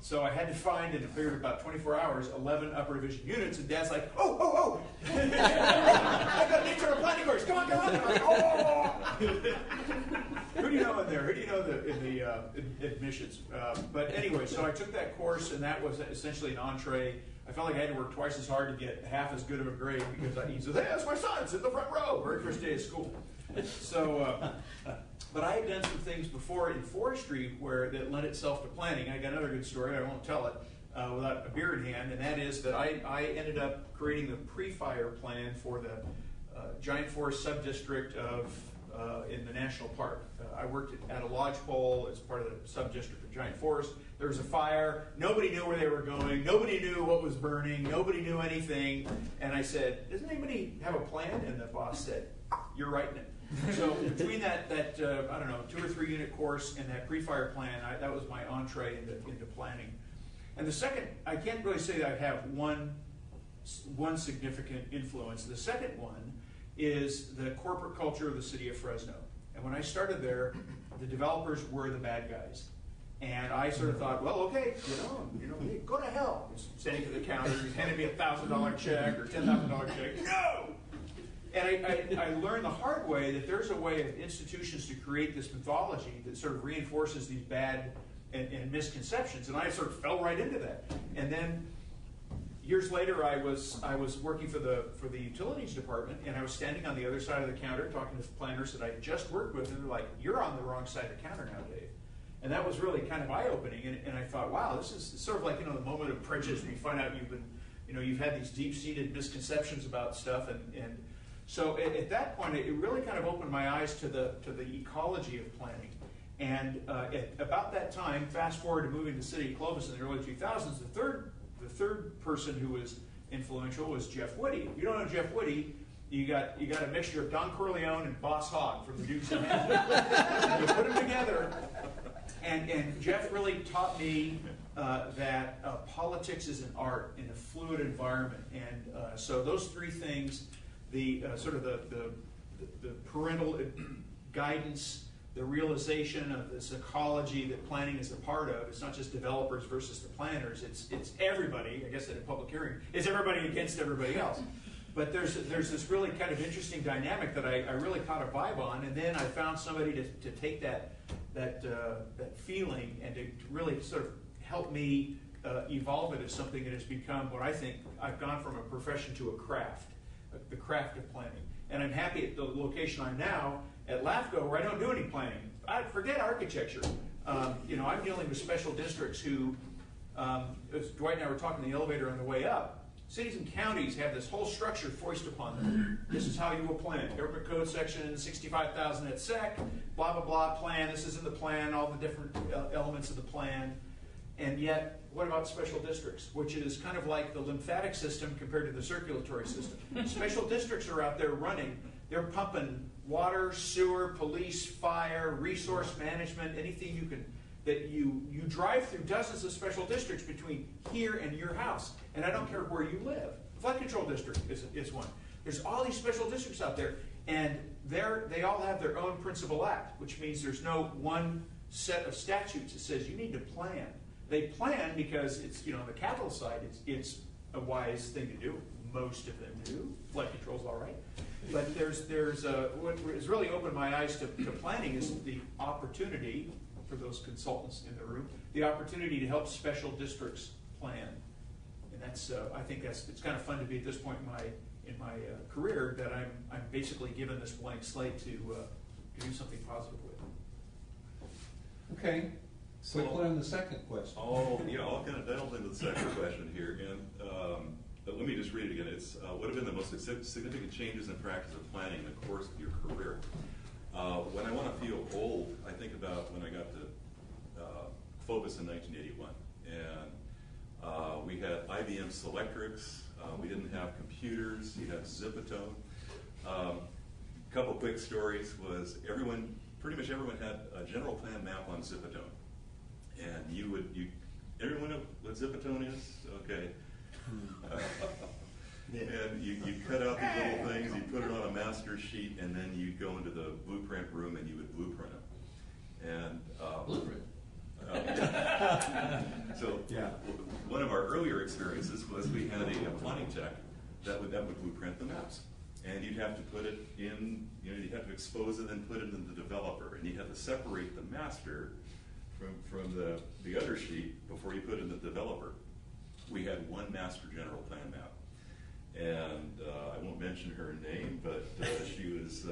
So I had to find, in a period of about 24 hours, 11 upper division units, and Dad's like, oh! I got an internal planning course, come on! And I'm like, oh! Who do you know in there? Who do you know in the admissions? But anyway, so I took that course, and that was essentially an entree. I felt like I had to work twice as hard to get half as good of a grade because he says, hey, that's my son, it's in the front row, very first day of school. So, but I had done some things before in forestry that lent itself to planning. I got another good story, I won't tell it without a beer in hand, and that is that I ended up creating the pre-fire plan for the Giant Forest Subdistrict in the national park. I worked at a lodgepole as part of the subdistrict of Giant Forest. There was a fire. Nobody knew where they were going. Nobody knew what was burning. Nobody knew anything. And I said, doesn't anybody have a plan? And the boss said, you're writing it. So between that 2 or 3 unit course and that pre-fire plan, that was my entree into planning. And the second, I can't really say that I have one significant influence. The second one is the corporate culture of the city of Fresno. And when I started there, the developers were the bad guys. And I sort of thought, well, okay, hey, go to hell. Just standing at the counter, he's handing me a $1,000 check or $10,000 check. No! And I learned the hard way that there's a way of institutions to create this mythology that sort of reinforces these bad and misconceptions. And I sort of fell right into that. And then years later, I was working for the utilities department, and I was standing on the other side of the counter talking to planners that I just worked with, and they're like, "You're on the wrong side of the counter now, Dave." And that was really kind of eye-opening. And I thought, wow, this is sort of like the moment of prejudice when you find out you've had these deep-seated misconceptions about stuff, and so at that point, it really kind of opened my eyes to the ecology of planning. And at about that time, fast forward to moving to the city of Clovis in the early 2000s, the third person who was influential was Jeff Woody. If you don't know Jeff Woody, you got a mixture of Don Corleone and Boss Hogg from the Dukes of Hazzard. You put them together, and Jeff really taught me that politics is an art in a fluid environment. And so those three things, the parental guidance, the realization of this ecology that planning is a part of. It's not just developers versus the planners. It's everybody. I guess at a public hearing, it's everybody against everybody else. But there's this really kind of interesting dynamic that I really caught a vibe on, and then I found somebody to take that feeling and to really sort of help me evolve it as something that has become what I think I've gone from a profession to a craft, the craft of planning. And I'm happy at the location I'm now at LAFCO, where I don't do any planning. I forget architecture. I'm dealing with special districts who, as Dwight and I were talking in the elevator on the way up, cities and counties have this whole structure foisted upon them. This is how you will plan. Government Code Section 65,000 at SEC, blah, blah, blah, plan. This is in the plan, all the different elements of the plan. And yet, what about special districts, which is kind of like the lymphatic system compared to the circulatory system? Special districts are out there running. They're pumping water, sewer, police, fire, resource management, anything you can, that you drive through dozens of special districts between here and your house. And I don't care where you live. Flood control district is one. There's all these special districts out there, and they all have their own principal act, which means there's no one set of statutes that says you need to plan. They plan because it's, on the capital side, it's a wise thing to do. Most of them do. Flood control's all right. But what has really opened my eyes to planning is the opportunity for those consultants in the room, the opportunity to help special districts plan. And that's, I think it's kind of fun to be at this point in my career that I'm basically given this blank slate to do something positive with. Okay. So quickly on the second question. I'll kind of delve into the second question here. And but let me just read it again. It's what have been the most significant changes in practice of planning in the course of your career? When I want to feel old, I think about when I got to Phobos in 1981. And we had IBM Selectrix. We didn't have computers. You had Zipatone. A couple quick stories was pretty much everyone had a general plan map on Zipatone. And everyone know what Zipatone is? Okay. And you cut out these little things, you put it on a master sheet, and then you go into the blueprint room and you would blueprint them. And blueprint. So one of our earlier experiences was we had a planning tech that would blueprint the maps. And you'd have to put it in, you'd have to expose it and put it in the developer. And you had to separate the master from the other sheet before you put it in the developer. We had one master general plan map. And I won't mention her name, but she was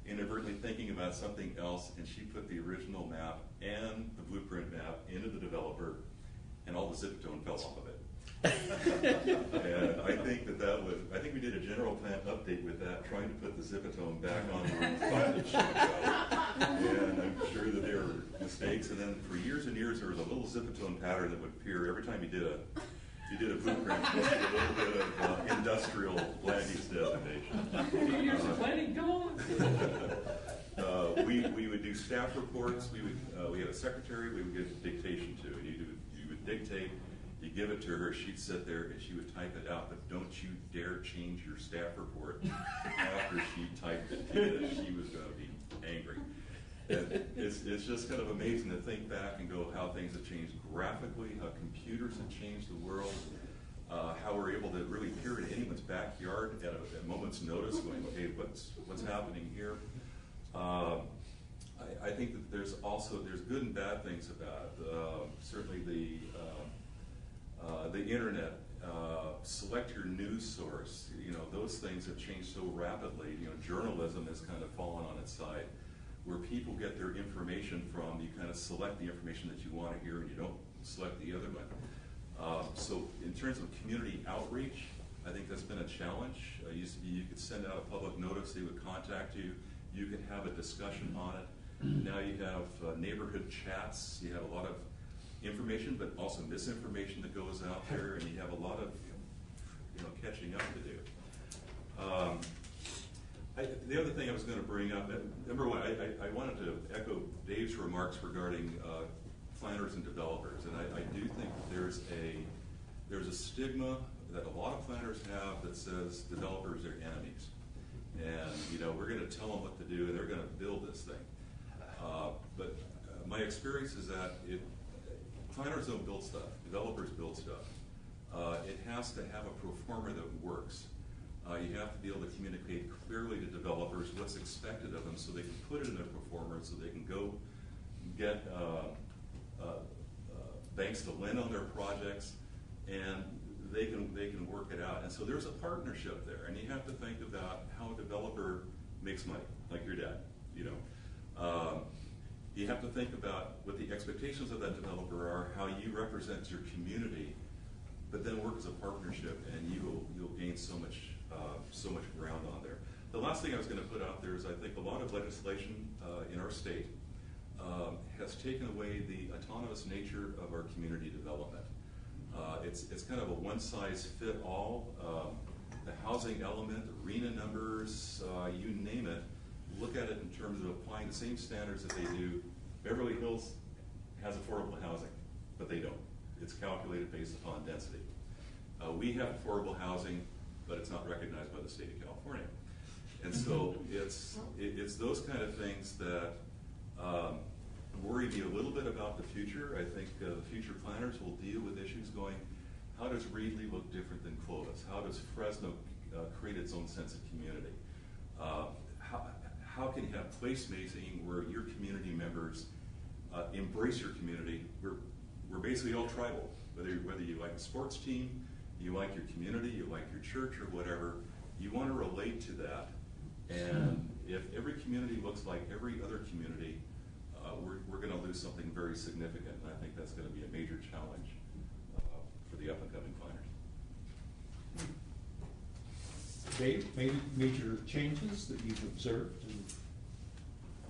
inadvertently thinking about something else, and she put the original map and the blueprint map into the developer, and all the Zipatone fell off of it. And I think I think we did a general plan update with that, trying to put the Zipatone back on where we thought it should go. And I'm sure that there were mistakes, and then for years and years there was a little Zipatone pattern that would appear every time you did a blueprint with a little bit of industrial land use designation. Years of planning, come on. We would do staff reports. We had a secretary we would give dictation to, and you would dictate. You give it to her, she'd sit there and she would type it out, but don't you dare change your staff report after she typed it in. She was going to be angry. And it's just kind of amazing to think back and go how things have changed graphically, how computers have changed the world, how we're able to really peer into anyone's backyard at a moment's notice, going, okay, what's happening here? I think that there's good and bad things about it. Certainly the internet, select your news source. Those things have changed so rapidly. Journalism has kind of fallen on its side. Where people get their information from, you kind of select the information that you want to hear and you don't select the other one. So in terms of community outreach, I think that's been a challenge. Used to be you could send out a public notice, they would contact you, you could have a discussion on it. Now you have neighborhood chats, you have a lot of information but also misinformation that goes out there, and you have a lot of catching up to do. The other thing I was going to bring up, number one, I wanted to echo Dave's remarks regarding planners and developers, and I do think there's a stigma that a lot of planners have that says developers are enemies, and we're going to tell them what to do, and they're going to build this thing. But my experience is that planners don't build stuff; developers build stuff. It has to have a pro forma that works. You have to be able to communicate clearly to developers what's expected of them so they can put it in their performance, so they can go get banks to lend on their projects, and they can work it out. And so there's a partnership there, and you have to think about how a developer makes money, like your dad. You have to think about what the expectations of that developer are, how you represent your community, but then work as a partnership, and you'll gain so much ground on there. The last thing I was going to put out there is I think a lot of legislation in our state has taken away the autonomous nature of our community development. It's kind of a one-size-fit-all. The housing element, arena numbers, you name it, look at it in terms of applying the same standards that they do. Beverly Hills has affordable housing, but they don't. It's calculated based upon density. We have affordable housing, but it's not recognized by the state of California. And so it's those kind of things that worry me a little bit about the future. I think the future planners will deal with issues going, how does Reedley look different than Clovis? How does Fresno create its own sense of community? How can you have placemaking where your community members embrace your community? We're basically all tribal. Whether you like a sports team, you like your community, you like your church or whatever, you want to relate to that. And if every community looks like every other community, we're going to lose something very significant. And I think that's going to be a major challenge for the up-and-coming planners. Dave, major changes that you've observed?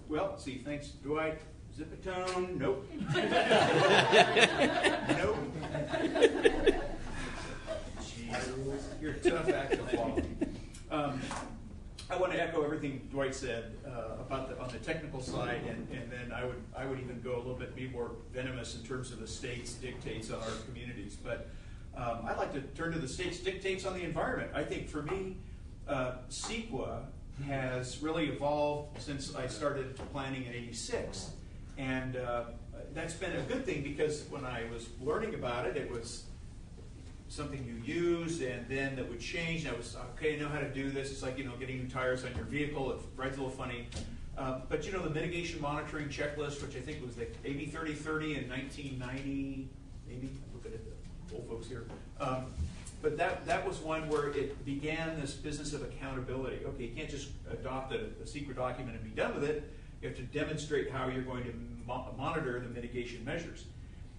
Well, see, thanks, Dwight. Zip-a-tone, nope. Nope. Jeez, you're a tough act to follow. I want to echo everything Dwight said about on the technical side, and then I would even go a little bit, be more venomous in terms of the state's dictates on our communities. But I'd like to turn to the state's dictates on the environment. I think for me, CEQA has really evolved since I started planning in '86. And that's been a good thing, because when I was learning about it, it was something you use and then that would change. And I was, okay, I know how to do this. It's like, getting new tires on your vehicle. It rides a little funny. But the mitigation monitoring checklist, which I think was the AB 3030 in 1990, maybe, I'm looking at the old folks here. But that was one where it began this business of accountability. Okay, you can't just adopt a secret document and be done with it. You have to demonstrate how you're going to monitor the mitigation measures.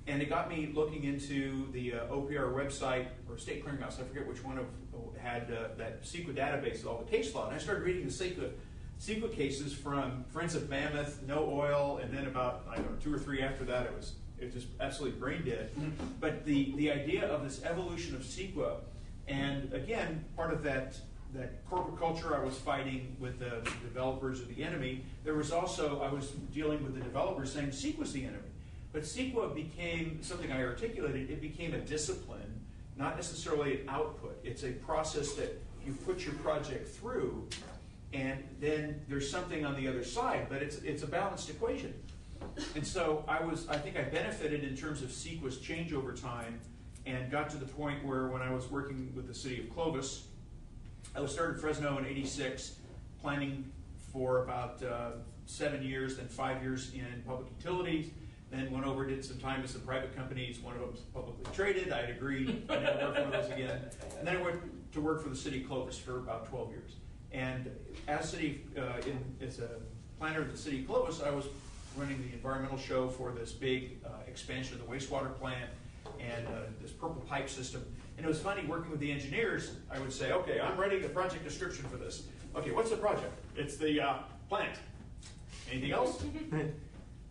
And it got me looking into the OPR website, or State Clearinghouse, I forget which one had that CEQA database of all the case law. And I started reading the CEQA cases from Friends of Mammoth, No Oil, and then about, 2 or 3 after that, it was just absolutely brain dead. But the idea of this evolution of CEQA, and again, part of that corporate culture I was fighting with the developers of the enemy, there was also, I was dealing with the developers saying CEQA's the enemy. But CEQA became something I articulated. It became a discipline, not necessarily an output. It's a process that you put your project through, and then there's something on the other side, but it's a balanced equation. And so I think I benefited in terms of CEQA's change over time, and got to the point where when I was working with the city of Clovis, I started Fresno in '86, planning for about 7 years, then 5 years in public utilities, then went over, did some time with some private companies. One of them was publicly traded. I had agreed I never worked for one of those again. And then I went to work for the city of Clovis for about 12 years. And as a planner at the city of Clovis, I was running the environmental show for this big expansion of the wastewater plant and this purple pipe system. And it was funny working with the engineers. I would say, okay, I'm writing the project description for this. Okay, what's the project? It's the plant. Anything else?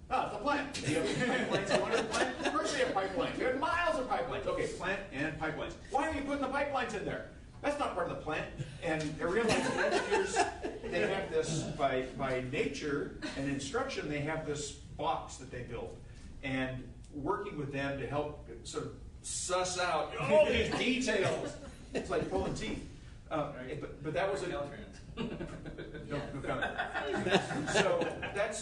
The plant. Do you have pipelines going to the plant? Of course they have pipelines. You have miles of pipelines. Okay, plant and pipelines. Why are you putting the pipelines in there? That's not part of the plant. And I realized that engineers, they have this, by nature and instruction, they have this box that they built. And working with them to help sort of suss out all these details. It's like pulling teeth. But that was no comment. So that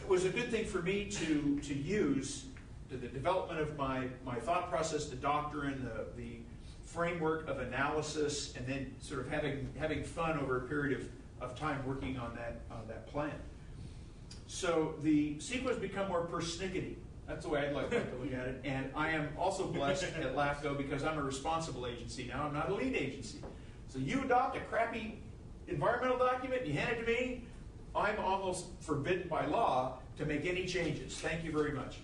was a good thing for me to use to the development of my thought process, the doctrine, the framework of analysis, and then sort of having fun over a period of time working on that plan. So the CEQA has become more persnickety. That's the way I'd like to look at it. And I am also blessed at LAFCO because I'm a responsible agency now. I'm not a lead agency. So you adopt a crappy environmental document, and you hand it to me, I'm almost forbidden by law to make any changes. Thank you very much.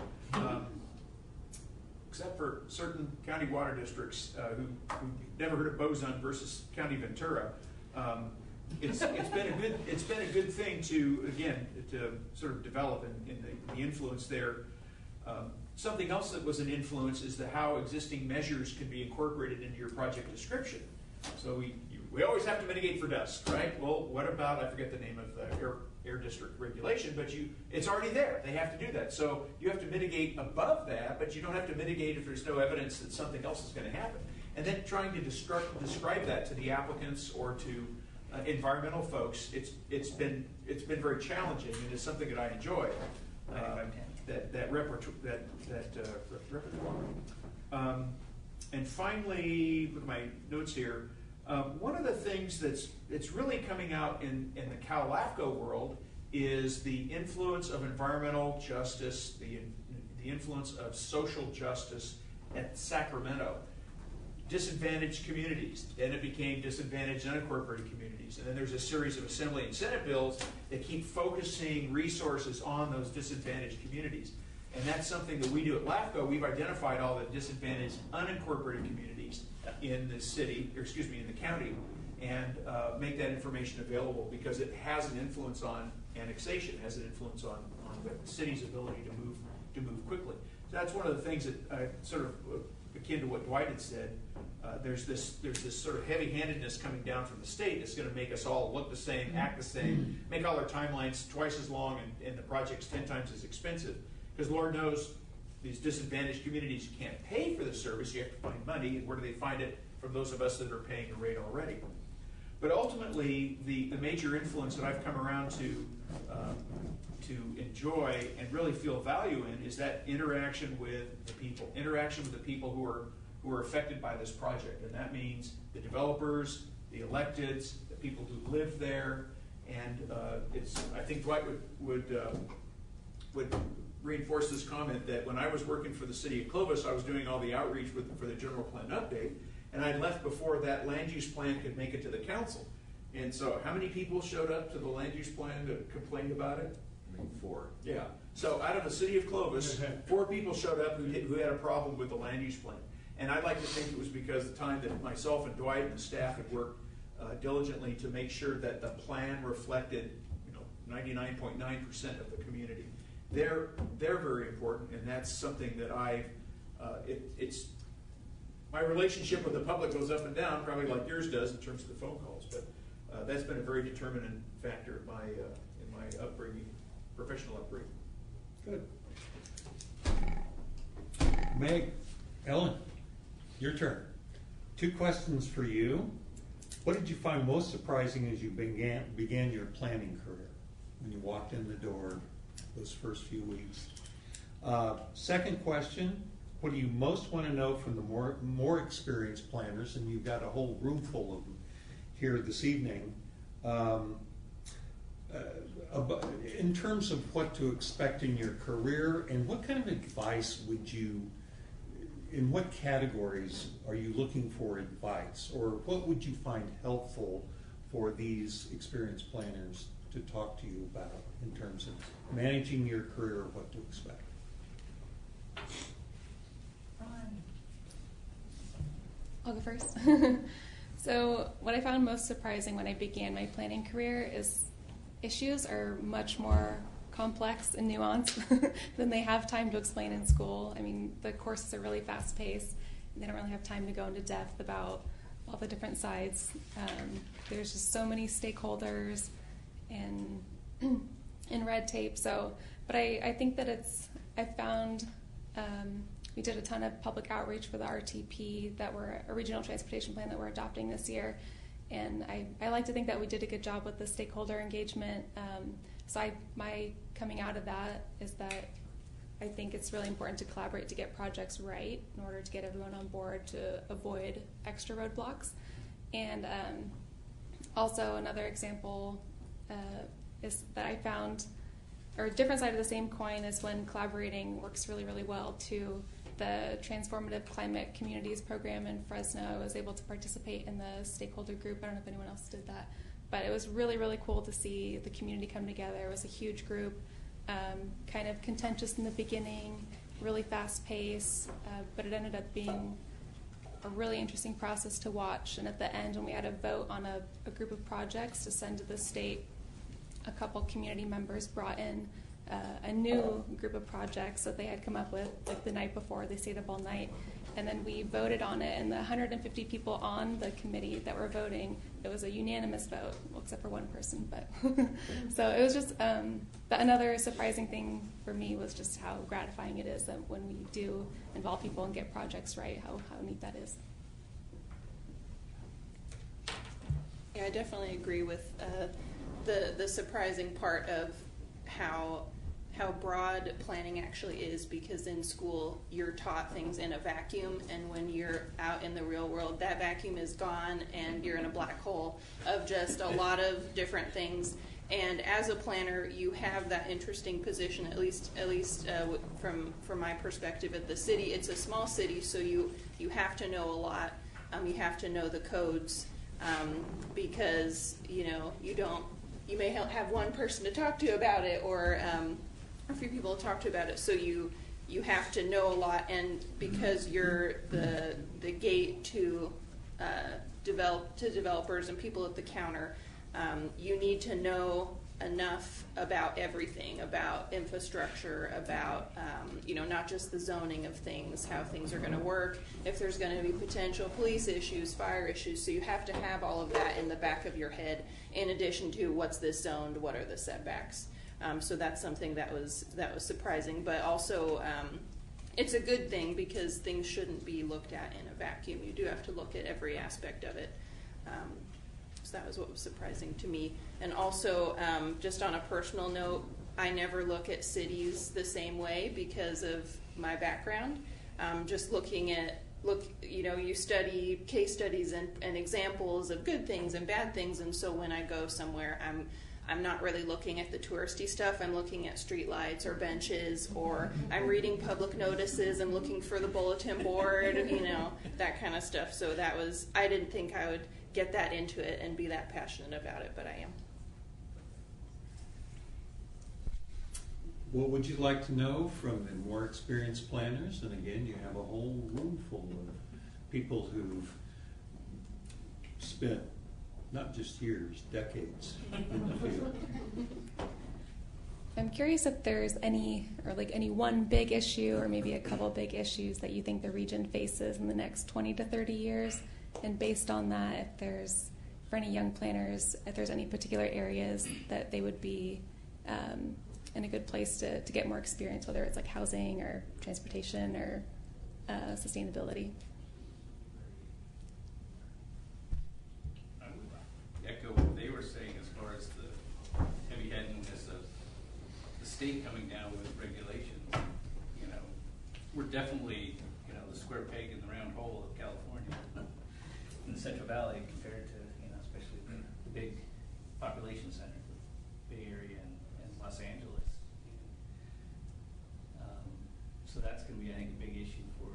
Except for certain county water districts who never heard of Boson versus County Ventura. It's been a good thing to sort of develop in the influence there. Something else that was an influence is how existing measures can be incorporated into your project description. So we always have to mitigate for dust, right? Well, what about, I forget the name of the air air district regulation, but it's already there. They have to do that. So you have to mitigate above that, but you don't have to mitigate if there's no evidence that something else is going to happen. And then trying to describe that to the applicants or to environmental folks, it's been very challenging, and it's something that I enjoy. That repertoire. And finally, with my notes here, one of the things that's really coming out in the Cal LAFCO world is the influence of environmental justice, the influence of social justice at Sacramento. Disadvantaged communities, then it became disadvantaged unincorporated communities, and then there's a series of Assembly and Senate bills that keep focusing resources on those disadvantaged communities. And that's something that we do at LAFCO. We've identified all the disadvantaged unincorporated communities in the city, or excuse me, in the county, and make that information available because it has an influence on annexation, has an influence on the city's ability to move quickly. So that's one of the things that sort of akin to what Dwight had said. There's this sort of heavy-handedness coming down from the state that's going to make us all look the same, act the same, make all our timelines twice as long, and the project's 10 times as expensive. Because Lord knows these disadvantaged communities can't pay for the service. You have to find money, and where do they find it? From those of us that are paying the rate already. But ultimately, the major influence that I've come around to enjoy and really feel value in is that interaction with the people who are affected by this project. And that means the developers, the electeds, the people who live there. And I think Dwight would reinforce this comment that when I was working for the city of Clovis, I was doing all the outreach for the general plan update, and I'd left before that land use plan could make it to the council. And so how many people showed up to the land use plan that complained about it? I mean, 4. Yeah. So out of the city of Clovis, 4 people showed up who had a problem with the land use plan. And I'd like to think it was because the time that myself and Dwight and the staff had worked diligently to make sure that the plan reflected 99.9% of the community. They're very important, and that's something that it's my relationship with the public goes up and down, probably like yours does in terms of the phone calls, but that's been a very determinant factor in my upbringing, professional upbringing. Good. Meg, Ellen, your turn. 2 questions for you. What did you find most surprising as you began your planning career when you walked in the door those first few weeks? Second question, what do you most want to know from the more experienced planners, and you've got a whole room full of them here this evening, in terms of what to expect in your career, and what kind of advice in what categories are you looking for advice, or what would you find helpful for these experienced planners to talk to you about in terms of managing your career, what to expect? I'll go first. So what I found most surprising when I began my planning career is issues are much more complex and nuanced than they have time to explain in school. I mean, the courses are really fast-paced, and they don't really have time to go into depth about all the different sides. There's just so many stakeholders and red tape. But I think that I found we did a ton of public outreach for the RTP a regional transportation plan that we're adopting this year. And I like to think that we did a good job with the stakeholder engagement. My coming out of that is that I think it's really important to collaborate to get projects right in order to get everyone on board to avoid extra roadblocks. And also another example is that I found, or a different side of the same coin, is when collaborating works really, really well to the Transformative Climate Communities program in Fresno. I was able to participate in the stakeholder group. I don't know if anyone else did that. But it was really, really cool to see the community come together. It was a huge group, kind of contentious in the beginning, really fast paced, but it ended up being a really interesting process to watch. And at the end, when we had a vote on a group of projects to send to the state, a couple community members brought in a new group of projects that they had come up with like the night before. They stayed up all night, and then we voted on it, and the 150 people on the committee that were voting, it was a unanimous vote, well, except for one person, but so it was just another surprising thing for me was just how gratifying it is that when we do involve people and get projects right, how neat that is. Yeah, I definitely agree with the surprising part of how broad planning actually is, because in school you're taught things in a vacuum, and when you're out in the real world, that vacuum is gone and you're in a black hole of just a lot of different things. And as a planner, you have that interesting position, at least from my perspective at the city. It's a small city, so you have to know a lot. You have to know the codes, because you may have one person to talk to about it, or a few people to talk to about it. So you have to know a lot, and because you're the gate to developers and people at the counter, you need to know enough about everything, about infrastructure, about not just the zoning of things, how things are going to work, if there's going to be potential police issues, fire issues. So you have to have all of that in the back of your head, in addition to what's this zoned, what are the setbacks. So that's something that was surprising, but also it's a good thing, because things shouldn't be looked at in a vacuum. You do have to look at every aspect of it. So that was what was surprising to me. And also, just on a personal note, I never look at cities the same way because of my background. Just looking at, you study case studies and examples of good things and bad things, and so when I go somewhere, I'm not really looking at the touristy stuff. I'm looking at streetlights or benches, or I'm reading public notices. I'm looking for the bulletin board, that kind of stuff. So I didn't think I would get that into it and be that passionate about it, but I am. What would you like to know from the more experienced planners? And again, you have a whole room full of people who've spent not just years, decades in the field. I'm curious if there's any one big issue, or maybe a couple big issues that you think the region faces in the next 20 to 30 years. And based on that, if there's, for any young planners, if there's any particular areas that they would be in a good place to get more experience, whether it's like housing or transportation or sustainability. I would echo what they were saying as far as the heavy-handedness of the state coming down with regulations. We're definitely, the square peg in the round hole of California in the Central Valley compared to, especially the big population centers, the Bay Area and Los Angeles. So that's going to be, I think, a big issue for,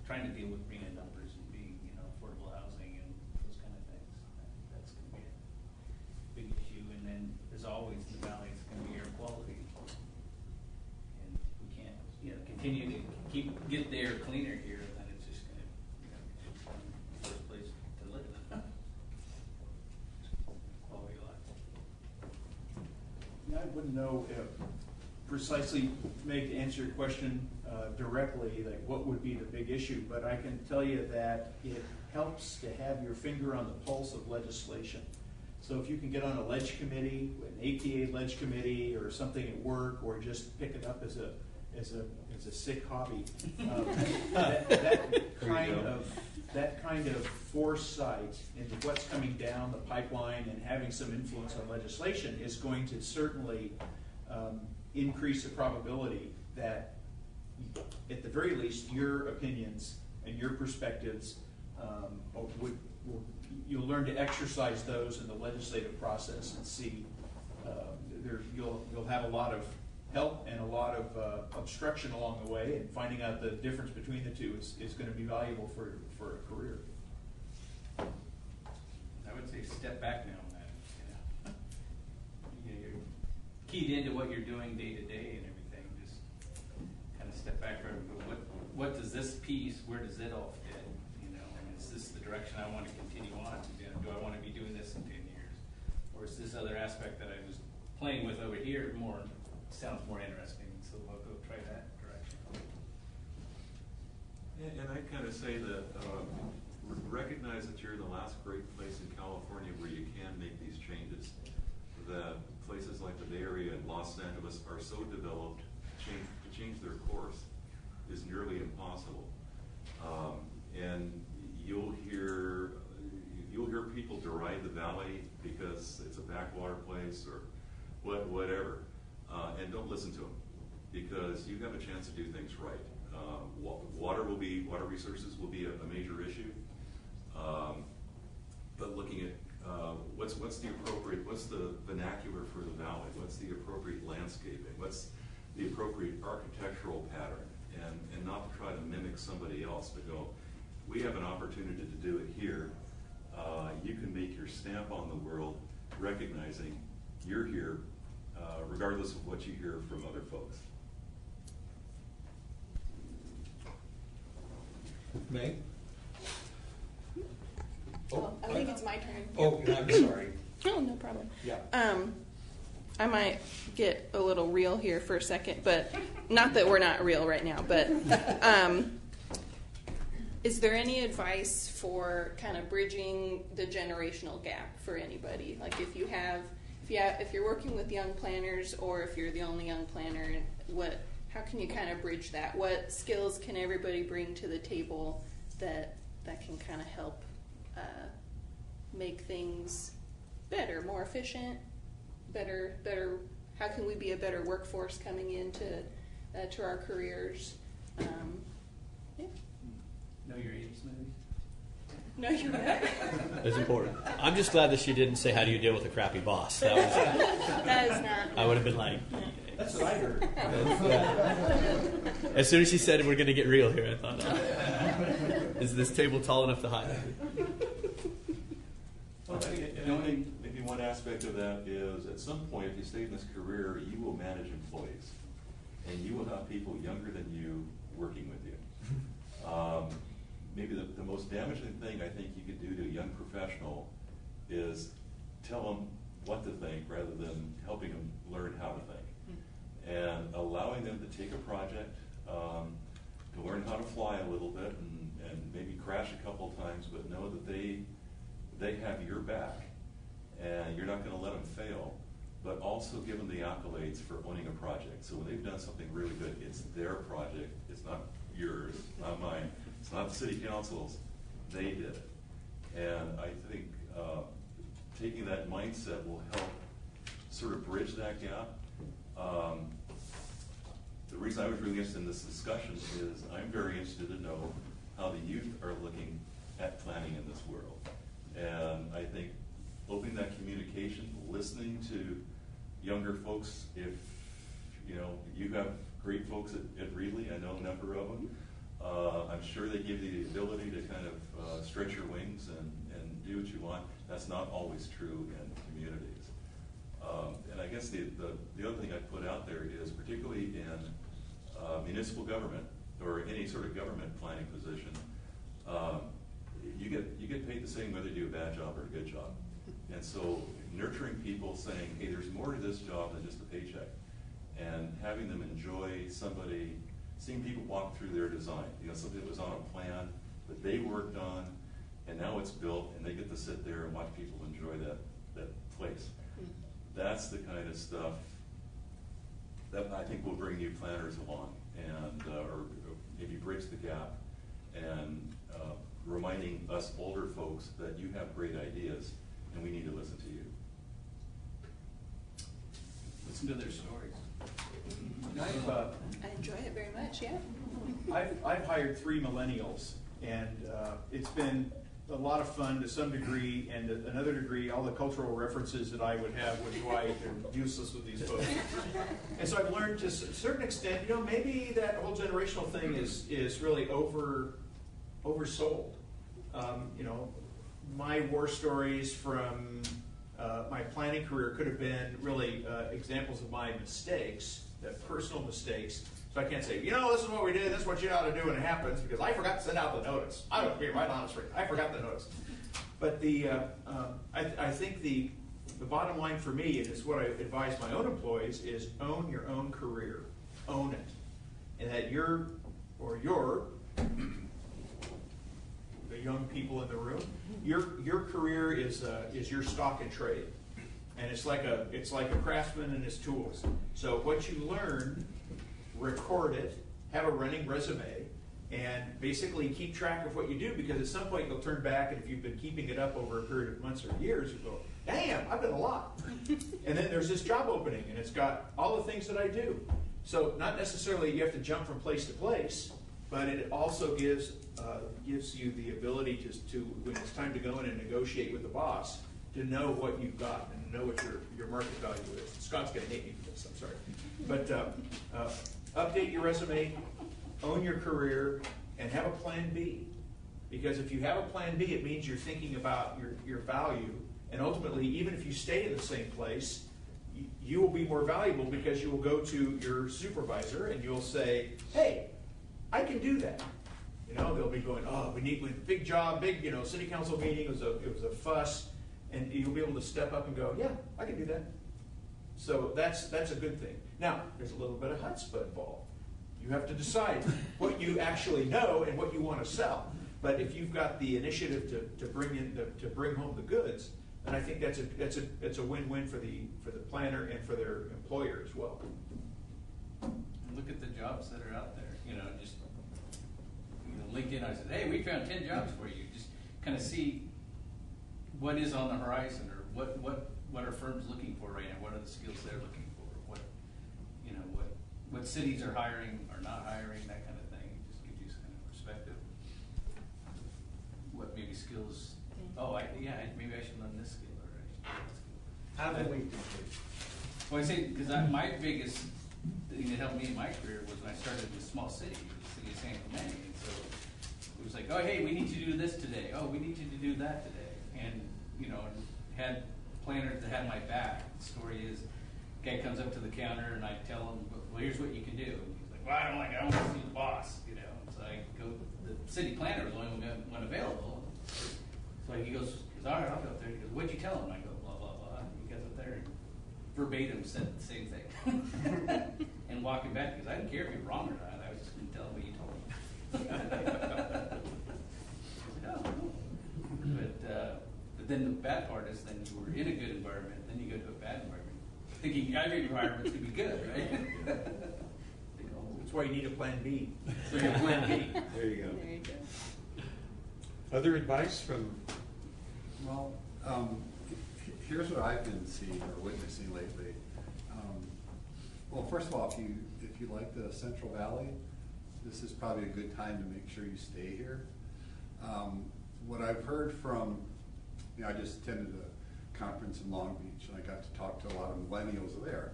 trying to deal with RHNA numbers and being, affordable housing and those kind of things. That's going to be a big issue. And then, as always, in the valley, it's going to be air quality. And if we can't, continue to get the air cleaner here, then it's just going to, become the worst place to live. Quality of life. I wouldn't know if precisely, Meg, to answer your question directly, like what would be the big issue, but I can tell you that it helps to have your finger on the pulse of legislation. So if you can get on a ledge committee, an APA ledge committee, or something at work, or just pick it up as a sick hobby, that kind of foresight into what's coming down the pipeline and having some influence on legislation is going to certainly increase the probability that, at the very least, your opinions and your perspectives you'll learn to exercise those in the legislative process and see you'll have a lot of help and a lot of obstruction along the way, and finding out the difference between the two is going to be valuable for a career. I would say step back now on that. You're keyed into what you're doing day to day and everything. Just kind of step back from what does this piece, where does it all fit? Is this the direction I want to continue on? Do I want to be doing this in 10 years? Or is this other aspect that I was playing with over here sounds more interesting, so I'll go try that direction. And I say that recognize that you're in the last great place in California where you can make these changes. That places like the Bay Area and Los Angeles are so developed, to change their course is nearly impossible. And you'll hear people deride the valley because it's a backwater place or whatever, and don't listen to them, because you have a chance to do things right. Water resources will be a major issue, but looking at what's the vernacular for the valley? What's the appropriate landscaping? What's the appropriate architectural pattern? And not to try to mimic somebody else, but go, we have an opportunity to do it here. You can make your stamp on the world, recognizing you're here, regardless of what you hear from other folks. Meg? I think it's my turn. Oh, I'm sorry. Oh, no problem. Yeah. I might get a little real here for a second, but not that we're not real right now, but is there any advice for kind of bridging the generational gap for anybody? Like if you're working with young planners, or if you're the only young planner, how can you kind of bridge that? What skills can everybody bring to the table that can kind of help make things better, more efficient, better? How can we be a better workforce coming into to our careers? Yeah. Know your ages, maybe. No, you're right. That's important. I'm just glad that she didn't say, "How do you deal with a crappy boss?" That is not. I would have been like, That's what I heard. As soon as she said, "We're going to get real here," I thought, "Is this table tall enough to hide?" Maybe one aspect of that is, at some point, if you stay in this career, you will manage employees, and you will have people younger than you working with you. Maybe the most damaging thing I think you could do to a young professional is tell them what to think rather than helping them learn how to think. And allowing them to take a project, to learn how to fly a little bit and maybe crash a couple times, but know that they have your back and you're not going to let them fail, but also give them the accolades for owning a project. So when they've done something really good, it's their project, it's not yours, not mine, it's not the city council's, they did it. And I think taking that mindset will help sort of bridge that gap. The reason I was really interested in this discussion is I'm very interested to know how the youth are looking at planning in this world. And I think opening that communication, listening to younger folks, if you have great folks at Reedley, I know a number of them, I'm sure they give you the ability to kind of stretch your wings and do what you want. That's not always true in communities. And I guess the other thing I'd put out there is, particularly in municipal government or any sort of government planning position, you get paid the same whether you do a bad job or a good job. And so nurturing people, saying, hey, there's more to this job than just a paycheck, and having them enjoy seeing people walk through their design. Something that was on a plan that they worked on, and now it's built, and they get to sit there and watch people enjoy that place. That's the kind of stuff that I think will bring new planners along, and or maybe bridge the gap, and reminding us older folks that you have great ideas, and we need to listen to you. Listen to their stories. I enjoy it very much, yeah. I've hired 3 millennials, and it's been a lot of fun to some degree, and to another degree, all the cultural references that I would have with Dwight are useless with these folks. And so I've learned to a certain extent, maybe that whole generational thing is really oversold. My war stories from my planning career could have been really examples of my mistakes, personal mistakes. So I can't say, this is what we did, this is what you ought to do when it happens, because I forgot to send out the notice. I would be right honest with you. I forgot the notice. But I think the bottom line for me, and it's what I advise my own employees, is own your own career. Own it. And that your young people in the room. Your career is your stock and trade, and it's like a craftsman and his tools. So what you learn, record it, have a running resume, and basically keep track of what you do, because at some point you'll turn back, and if you've been keeping it up over a period of months or years, you go, damn, I've done a lot. And then there's this job opening, and it's got all the things that I do. So not necessarily you have to jump from place to place, but it also gives you the ability to when it's time to go in and negotiate with the boss, to know what you've got and know what your market value is. Scott's going to hate me for this, I'm sorry. But update your resume, own your career, and have a plan B. Because if you have a plan B, it means you're thinking about your value, and ultimately, even if you stay in the same place, you will be more valuable, because you will go to your supervisor and you'll say, hey, I can do that. You know, they'll be going, oh, we need a big job, big, city council meeting, it was a fuss, and you'll be able to step up and go, yeah, I can do that. So that's a good thing. Now, there's a little bit of chutzpah involved. You have to decide what you actually know and what you want to sell. But if you've got the initiative to bring home the goods, then I think that's a win-win for the planner and for their employer as well. And look at the jobs that are out there. Just LinkedIn. I said, hey, we found 10 jobs for you. Just kind of see what is on the horizon, or what are firms looking for right now. What are the skills they're looking for? What cities are hiring or not hiring, that kind of thing. It just gives you some kind of perspective. What maybe skills? Oh, maybe I should learn this skill, or I should learn this skill. Have a LinkedIn page. Well, I say, because my biggest thing that helped me in my career was when I started in a small city, the city of San Clemente. And so it was like, oh, hey, we need to do this today. Oh, we need you to do that today. And, had planners that had my back. The story is, guy comes up to the counter and I tell him, well, here's what you can do. And he's like, well, I don't want to see the boss, So I go, the city planner was the only one available. So he goes, all right, I'll go up there. He goes, what'd you tell him? I go, blah, blah, blah. And he goes up there and verbatim said the same thing. And walking back, because I didn't care if you're wrong or not. I was just going to tell him what you told me. But then the bad part is, then you were in a good environment, then you go to a bad environment, thinking every environment's going to be good, right? That's why you need a plan B. So you have plan B. There you go. There you go. Other advice from? Well, here's what I've been seeing or witnessing lately. Well, first of all, if you like the Central Valley, this is probably a good time to make sure you stay here. What I've heard from, I just attended a conference in Long Beach, and I got to talk to a lot of millennials there.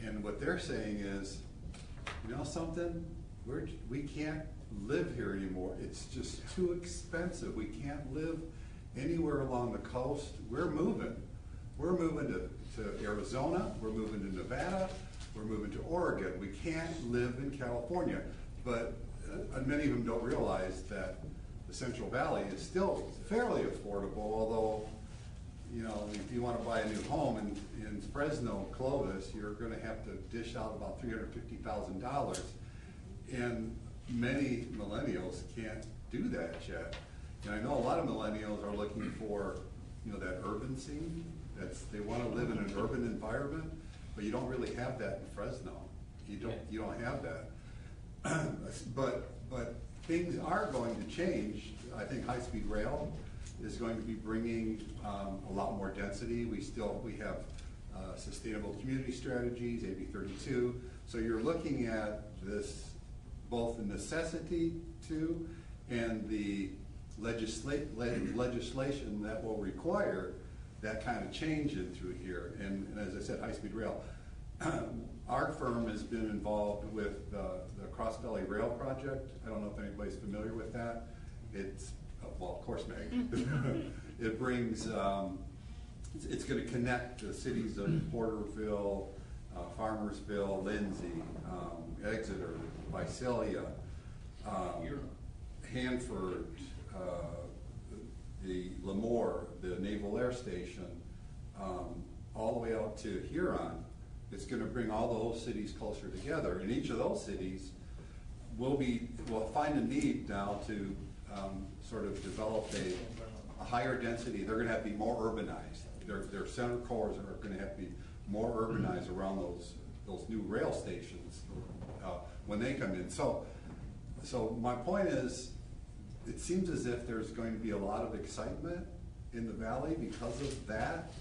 And what they're saying is, something, we can't live here anymore. It's just too expensive. We can't live anywhere along the coast. We're moving. We're moving to Arizona. We're moving to Nevada. We're moving to Oregon. We can't live in California. But many of them don't realize that the Central Valley is still fairly affordable, although, if you want to buy a new home in Fresno, Clovis, you're going to have to dish out about $350,000. And many millennials can't do that yet. And I know a lot of millennials are looking for, that urban scene. They want to live in an urban environment, but you don't really have that in Fresno. You don't have that. But things are going to change. I think high-speed rail is going to be bringing a lot more density. We have sustainable community strategies, AB 32. So you're looking at this, both the necessity to and the legislation that will require that kind of change in through here. And as I said, high-speed rail. Our firm has been involved with the Cross-Belly Rail Project. I don't know if anybody's familiar with that. It's, well, of course, Meg. It brings, it's going to connect the cities of Porterville, Farmersville, Lindsay, Exeter, Visalia, Hanford, the Lemoore, the Naval Air Station, all the way out to Huron. It's going to bring all those cities closer together, and each of those cities will find a need now to sort of developed a higher density. They're going to have to be more urbanized. Their center cores are going to have to be more urbanized around those new rail stations when they come in. So my point is, it seems as if there's going to be a lot of excitement in the valley because of that,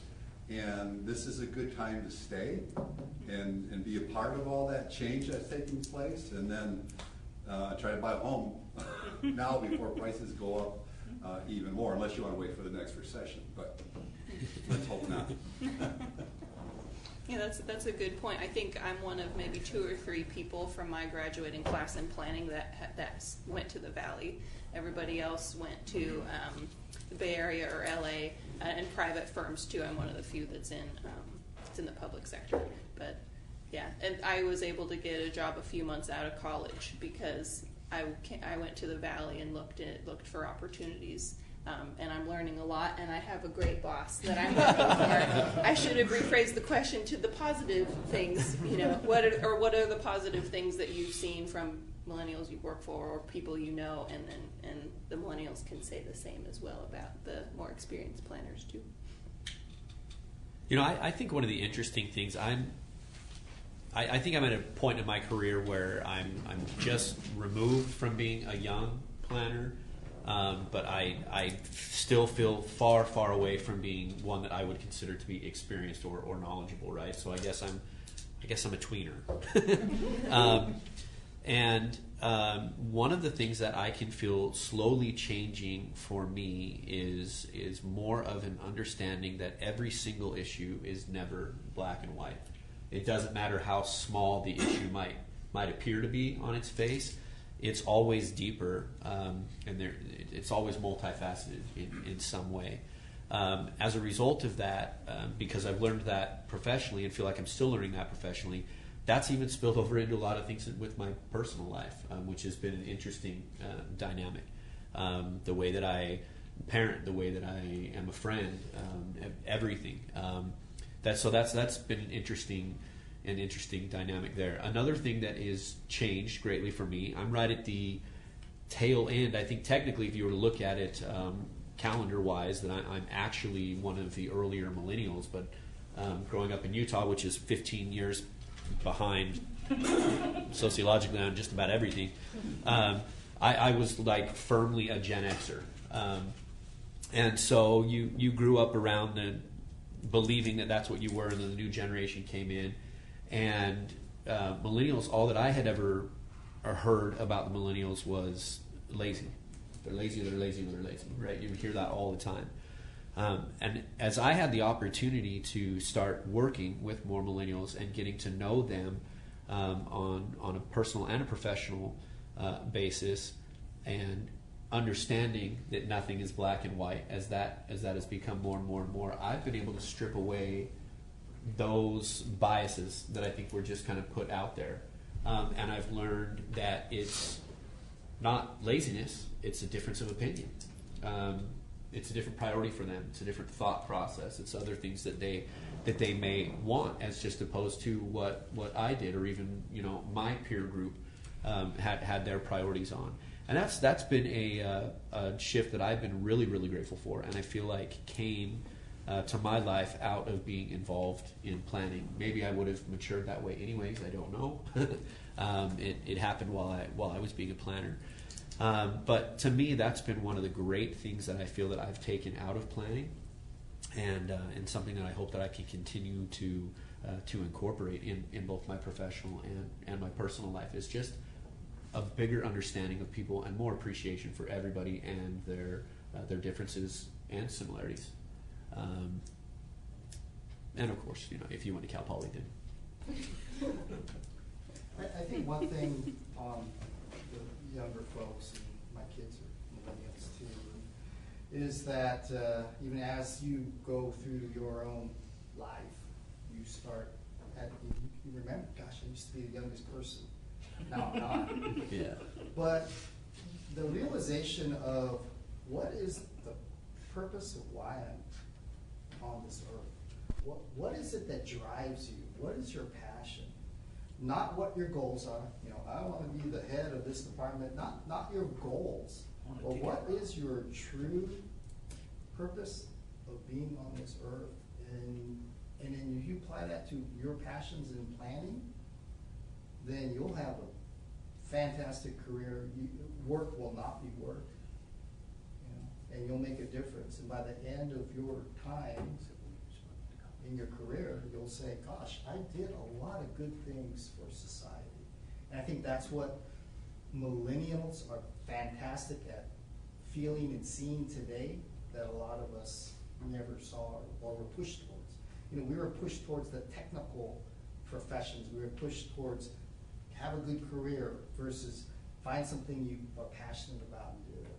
and this is a good time to stay and be a part of all that change that's taking place, and then try to buy a home now before prices go up even more, unless you want to wait for the next recession, but let's hope not. Yeah, that's a good point. I think I'm one of maybe 2 or 3 people from my graduating class in planning that went to the Valley. Everybody else went to the Bay Area or LA, and private firms too. I'm one of the few that's in the public sector. But yeah, and I was able to get a job a few months out of college because I went to the Valley and looked for opportunities. And I'm learning a lot, and I have a great boss that I'm working for. I should have rephrased the question to the positive things. What are the positive things that you've seen from millennials you work for or people you know, and the millennials can say the same as well about the more experienced planners too. I think one of the interesting things I think I'm at a point in my career where I'm just removed from being a young planner. But I still feel far, far away from being one that I would consider to be experienced or knowledgeable, right? So I guess I'm a tweener. One of the things that I can feel slowly changing for me is more of an understanding that every single issue is never black and white. It doesn't matter how small the issue might appear to be on its face. It's always deeper, and it's always multifaceted in some way. As a result of that, because I've learned that professionally and feel like I'm still learning that professionally, that's even spilled over into a lot of things with my personal life, which has been an interesting dynamic. The way that I parent, the way that I am a friend, everything. That's been an interesting dynamic there. Another thing that is changed greatly for me, I'm right at the tail end. I think technically, if you were to look at it calendar-wise, that I'm actually one of the earlier millennials. But growing up in Utah, which is 15 years behind sociologically on just about everything, I was like firmly a Gen Xer. And so you grew up around believing that that's what you were, and then the new generation came in. And millennials, all that I had ever heard about the millennials was lazy. They're lazy, they're lazy, they're lazy, right? You hear that all the time. And as I had the opportunity to start working with more millennials and getting to know them on a personal and a professional basis, and understanding that nothing is black and white, as that has become more and more and more, I've been able to strip away those biases that I think were just kind of put out there. And I've learned that it's not laziness, it's a difference of opinion. It's a different priority for them, it's a different thought process, it's other things that they may want, as just opposed to what I did, or even my peer group had their priorities on. And that's been a shift that I've been really, really grateful for, and I feel like came to my life out of being involved in planning. Maybe I would have matured that way anyways, I don't know. It happened while I was being a planner. But to me, that's been one of the great things that I feel that I've taken out of planning, and something that I hope that I can continue to incorporate in both my professional and my personal life, is just a bigger understanding of people and more appreciation for everybody and their differences and similarities. And of course, if you went to Cal Poly, then. I think one thing the younger folks, and my kids are millennials too, is that even as you go through your own life, you start you remember, gosh, I used to be the youngest person. Now I'm not. Yeah. But the realization of what is the purpose of why I'm on this earth. What is it that drives you? What is your passion? Not what your goals are. I want to be the head of this department. Not your goals, well, what is your true purpose of being on this earth? And then if you apply that to your passions in planning, then you'll have a fantastic career. Work will not be work, and you'll make a difference. And by the end of your time in your career, you'll say, gosh, I did a lot of good things for society. And I think that's what millennials are fantastic at feeling and seeing today that a lot of us never saw or were pushed towards. We were pushed towards the technical professions. We were pushed towards have a good career versus find something you are passionate about and do it.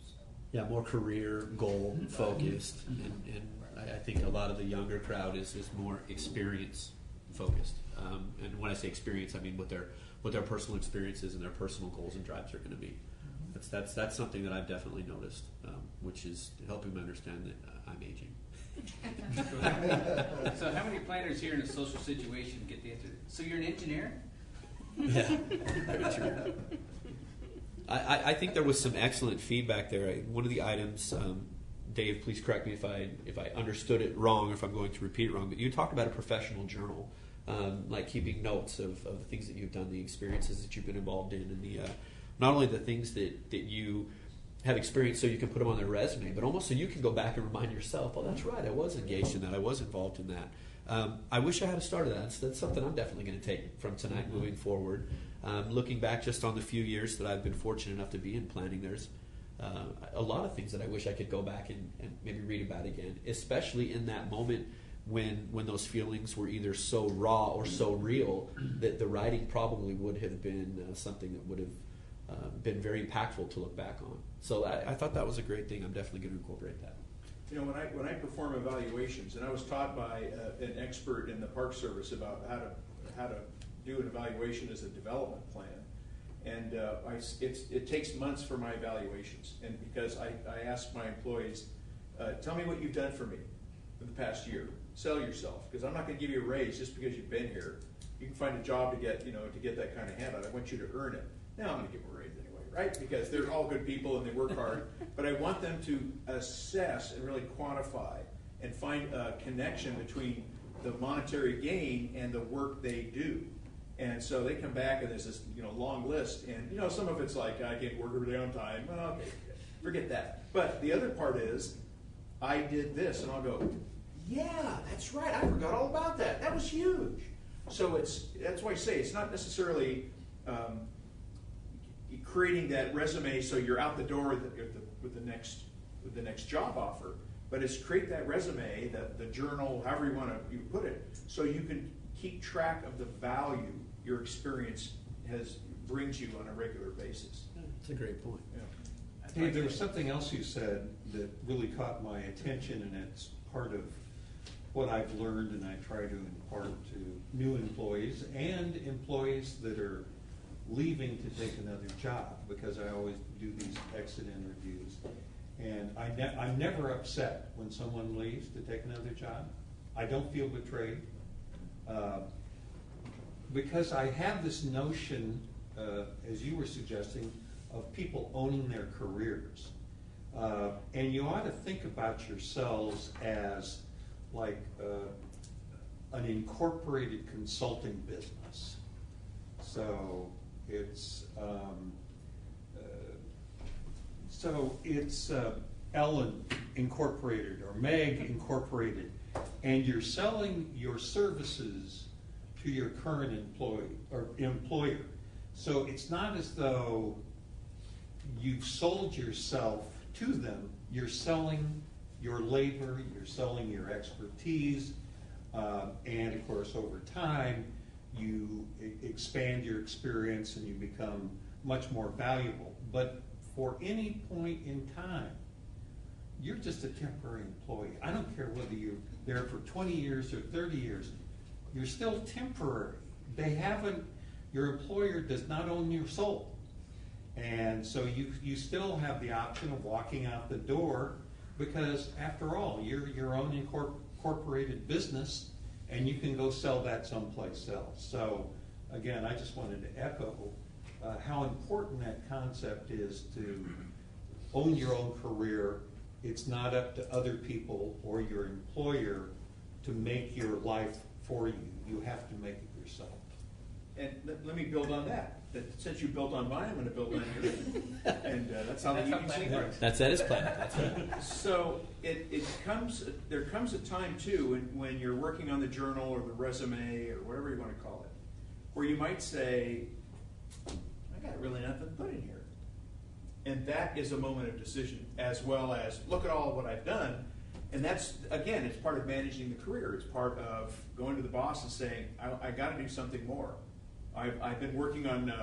So. Yeah, more career goal focused, and I think a lot of the younger crowd is more experience focused. And when I say experience, I mean what their personal experiences and their personal goals and drives are going to be. That's something that I've definitely noticed, which is helping me understand that I'm aging. So how many planners here in a social situation get the answer? So you're an engineer? Yeah, very true. I think there was some excellent feedback there. One of the items, Dave, please correct me if I understood it wrong or if I'm going to repeat it wrong, but you talked about a professional journal, like keeping notes of the things that you've done, the experiences that you've been involved in, and the not only the things that you have experienced so you can put them on their resume, but almost so you can go back and remind yourself, oh, that's right, I was engaged in that, I was involved in that. I wish I had started that. That's something I'm definitely going to take from tonight moving forward. Looking back just on the few years that I've been fortunate enough to be in planning, there's a lot of things that I wish I could go back and maybe read about again, especially in that moment when those feelings were either so raw or so real that the writing probably would have been something that would have been very impactful to look back on. So I thought that was a great thing. I'm definitely going to incorporate that. When I perform evaluations, and I was taught by an expert in the Park Service about how to do an evaluation as a development plan, and it takes months for my evaluations, and because I ask my employees, tell me what you've done for me for the past year. Sell yourself, because I'm not going to give you a raise just because you've been here. You can find a job to get that kind of handout. I want you to earn it. Now I'm going to give them a raise anyway, right? Because they're all good people and they work hard. But I want them to assess and really quantify and find a connection between the monetary gain and the work they do. And so they come back and there's this long list, and some of it's like I can't work every day on time. Well, okay, forget that. But the other part is I did this, and I'll go, yeah, that's right. I forgot all about that. That was huge. So that's why I say it's not necessarily creating that resume so you're out the door with the next job offer, but it's create that resume, the journal, however you want to put it, so you can keep track of the value your experience brings you on a regular basis. That's a great point. Yeah. Hey, there was something else you said that really caught my attention, and it's part of what I've learned and I try to impart to new employees and employees that are leaving to take another job, because I always do these exit interviews. And I'm never upset when someone leaves to take another job. I don't feel betrayed. Because I have this notion, as you were suggesting, of people owning their careers. And you ought to think about yourselves as like an incorporated consulting business. So it's Ellen Incorporated or Meg Incorporated, and you're selling your services to your current employee or employer. So it's not as though you've sold yourself to them. You're selling your labor, you're selling your expertise, and of course over time you expand your experience and you become much more valuable. But for any point in time, you're just a temporary employee. I don't care whether you're there for 20 years or 30 years, you're still temporary. Your employer does not own your soul. And so you still have the option of walking out the door, because after all, you're your own incorporated business, and you can go sell that someplace else. So again, I just wanted to echo how important that concept is to own your own career. It's not up to other people or your employer to make your life for you. You have to make it yourself. And let me build on that. Since you built on mine, I'm going to build on yours. And that's how the UPC works. That is planning. That's right. So there comes a time too when you're working on the journal or the resume or whatever you want to call it, where you might say, I got really nothing to put in here. And that is a moment of decision, as well as look at all what I've done. And that's, again, it's part of managing the career. It's part of going to the boss and saying, I got to do something more. I've been working on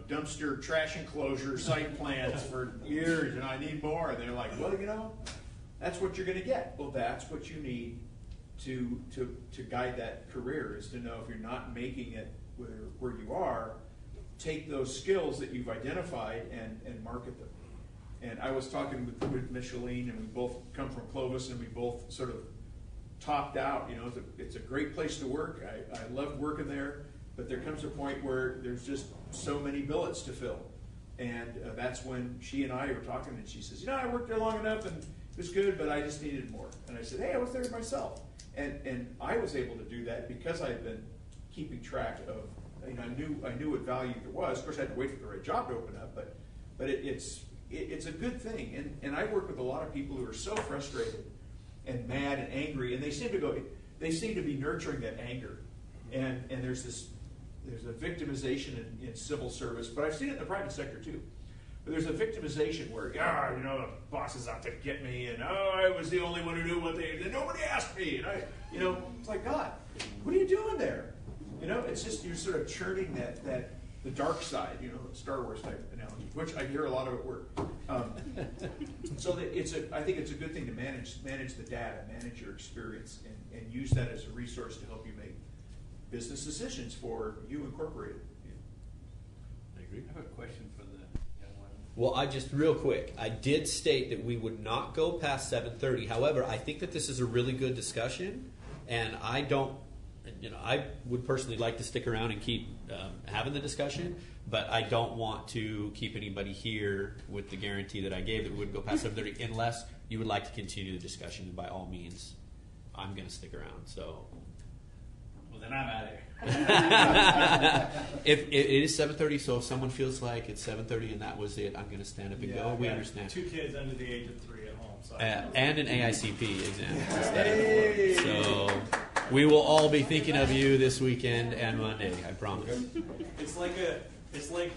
dumpster trash enclosure site plans for years, and I need more. And they're like, well, that's what you're going to get. Well, that's what you need to guide that career, is to know if you're not making it where you are, take those skills that you've identified and market them. And I was talking with Micheline, and we both come from Clovis, and we both sort of topped out. It's a great place to work. I loved working there, but there comes a point where there's just so many billets to fill. And that's when she and I were talking, and she says, I worked there long enough, and it was good, but I just needed more. And I said, hey, I was there myself. And I was able to do that because I had been keeping track of, I knew what value there was. Of course, I had to wait for the right job to open up, but it's a good thing. And I work with a lot of people who are so frustrated and mad and angry, and they seem to be nurturing that anger. And there's a victimization in civil service, but I've seen it in the private sector too. But there's a victimization where, the boss is out to get me, and I was the only one who knew what and nobody asked me, and it's like, God, what are you doing there? It's just you're sort of churning the dark side, Star Wars type analogy, which I hear a lot of at work. So that I think it's a good thing to manage the data, manage your experience, and use that as a resource to help you make business decisions for you incorporated. I agree. I have a question for the young one. Well, I just real quick, I did state that we would not go past 7:30. However, I think that this is a really good discussion, and I would personally like to stick around and keep having the discussion, but I don't want to keep anybody here with the guarantee that I gave that we wouldn't go past 7:30 unless you would like to continue the discussion. And by all means, I'm going to stick around. So. Well, then I'm out of here. If it is 7:30, so if someone feels like it's 7:30 and that was it, I'm going to stand up and go. We understand. 2 kids under the age of 3 at home. So and an AICP exam. Hey. So we will all be thinking of you this weekend and Monday, I promise. It's like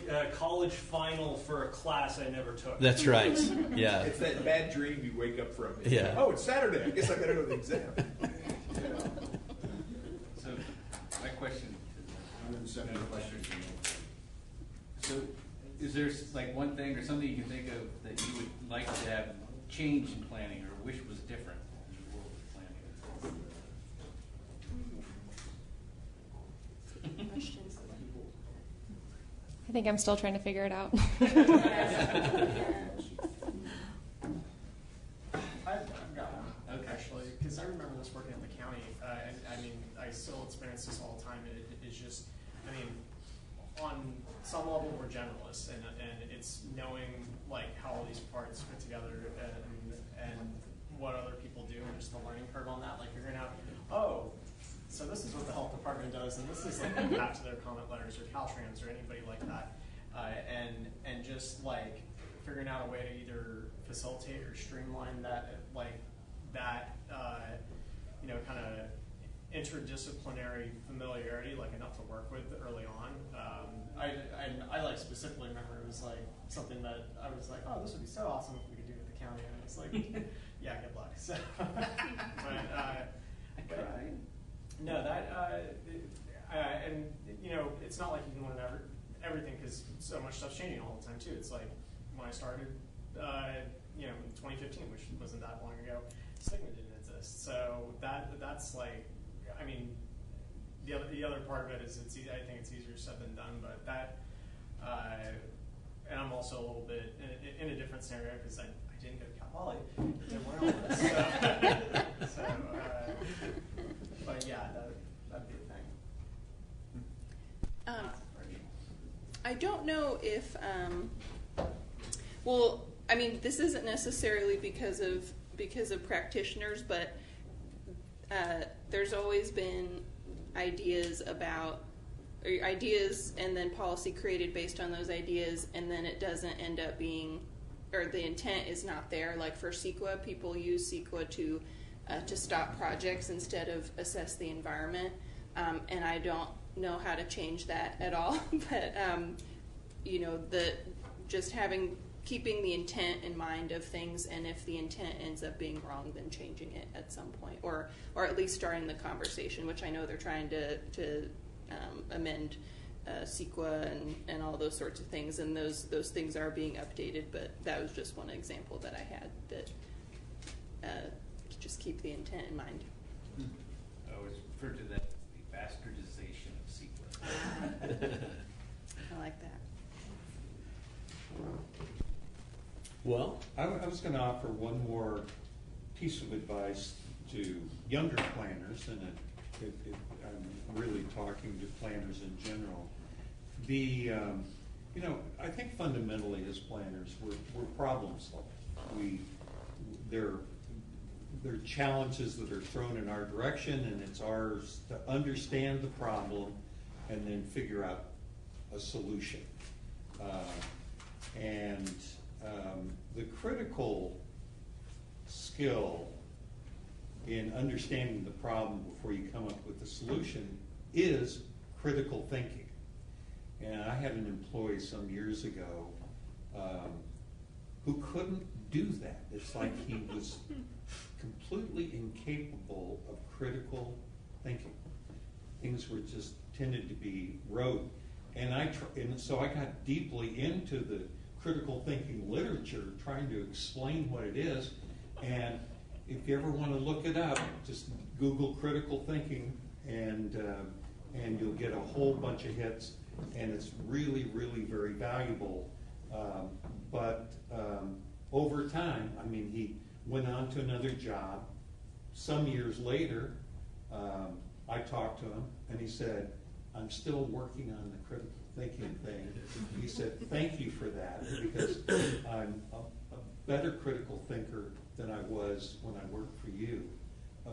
a college final for a class I never took. That's right. Yeah. It's that bad dream you wake up from. Yeah. Oh, it's Saturday. I guess I got to go to the exam. So, my question. So, is there one thing or something you can think of that you would like to have changed in planning or wish was different in the world of planning? I think I'm still trying to figure it out. I've got one, actually, because I remember this working at the county. I still experience this all the time. It's just, on some level we're generalists, and it's knowing how all these parts fit together and what other people do, and just the learning curve on that, figuring out, so this is what the health department does, and this is impact to their comment letters or Caltrans or anybody like that, and just figuring out a way to either facilitate or streamline that, kind of interdisciplinary familiarity, enough to work with early on. I specifically remember it was something that I was like, oh, this would be so awesome if we could do it at the county, and it's yeah, good luck. So, no, it's not like you can learn everything because so much stuff's changing all the time too. It's when I started, in 2015, which wasn't that long ago, Stigma didn't exist. So that's the other part of it is I think it's easier said than done, but that, and I'm also a little bit in a different scenario because I didn't go to Cal Poly, didn't learn all this. But yeah, that'd be a thing. I don't know if, I mean, this isn't necessarily because of practitioners, but there's always been ideas and then policy created based on those ideas, and then it doesn't end up being, or the intent is not there. Like for CEQA, people use CEQA to stop projects instead of assess the environment, and I don't know how to change that at all. But you know, keeping the intent in mind of things, and if the intent ends up being wrong, then changing it at some point, or at least starting the conversation, which I know they're trying to amend CEQA and all those sorts of things, and those things are being updated. But that was just one example that I had, that to just keep the intent in mind. I always refer to that as the bastardization of CEQA. I like that. Well, I was going to offer one more piece of advice to younger planners, and I'm really talking to planners in general. You know, I think fundamentally as planners, we're problem solvers. There are challenges that are thrown in our direction, and it's ours to understand the problem and then figure out a solution. The critical skill in understanding the problem before you come up with the solution is critical thinking. And I had an employee some years ago who couldn't do that. It's like he was completely incapable of critical thinking. Things were just tended to be rote. And so I got deeply into the critical thinking literature, trying to explain what it is. And if you ever want to look it up, just Google critical thinking, and you'll get a whole bunch of hits. And it's really, really very valuable. But over time, I mean, he went on to another job. Some years later, I talked to him, and he said, "I'm still working on the critical thinking thing." He said, "Thank you for that, because I'm a better critical thinker than I was when I worked for you."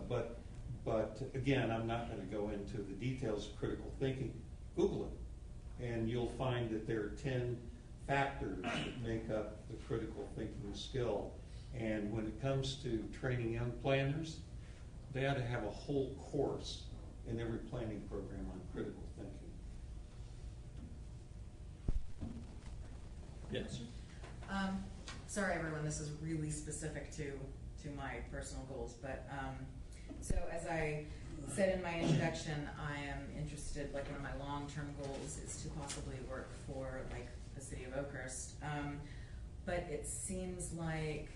But again, I'm not going to go into the details of critical thinking. Google it, and you'll find that there are 10 factors that make up the critical thinking skill. And when it comes to training young planners, they ought to have a whole course in every planning program on critical thinking. Yes. Sorry, everyone. This is really specific to my personal goals, but so as I said in my introduction, I am interested. Like one of my long-term goals is to possibly work for like the city of Oakhurst. But it seems like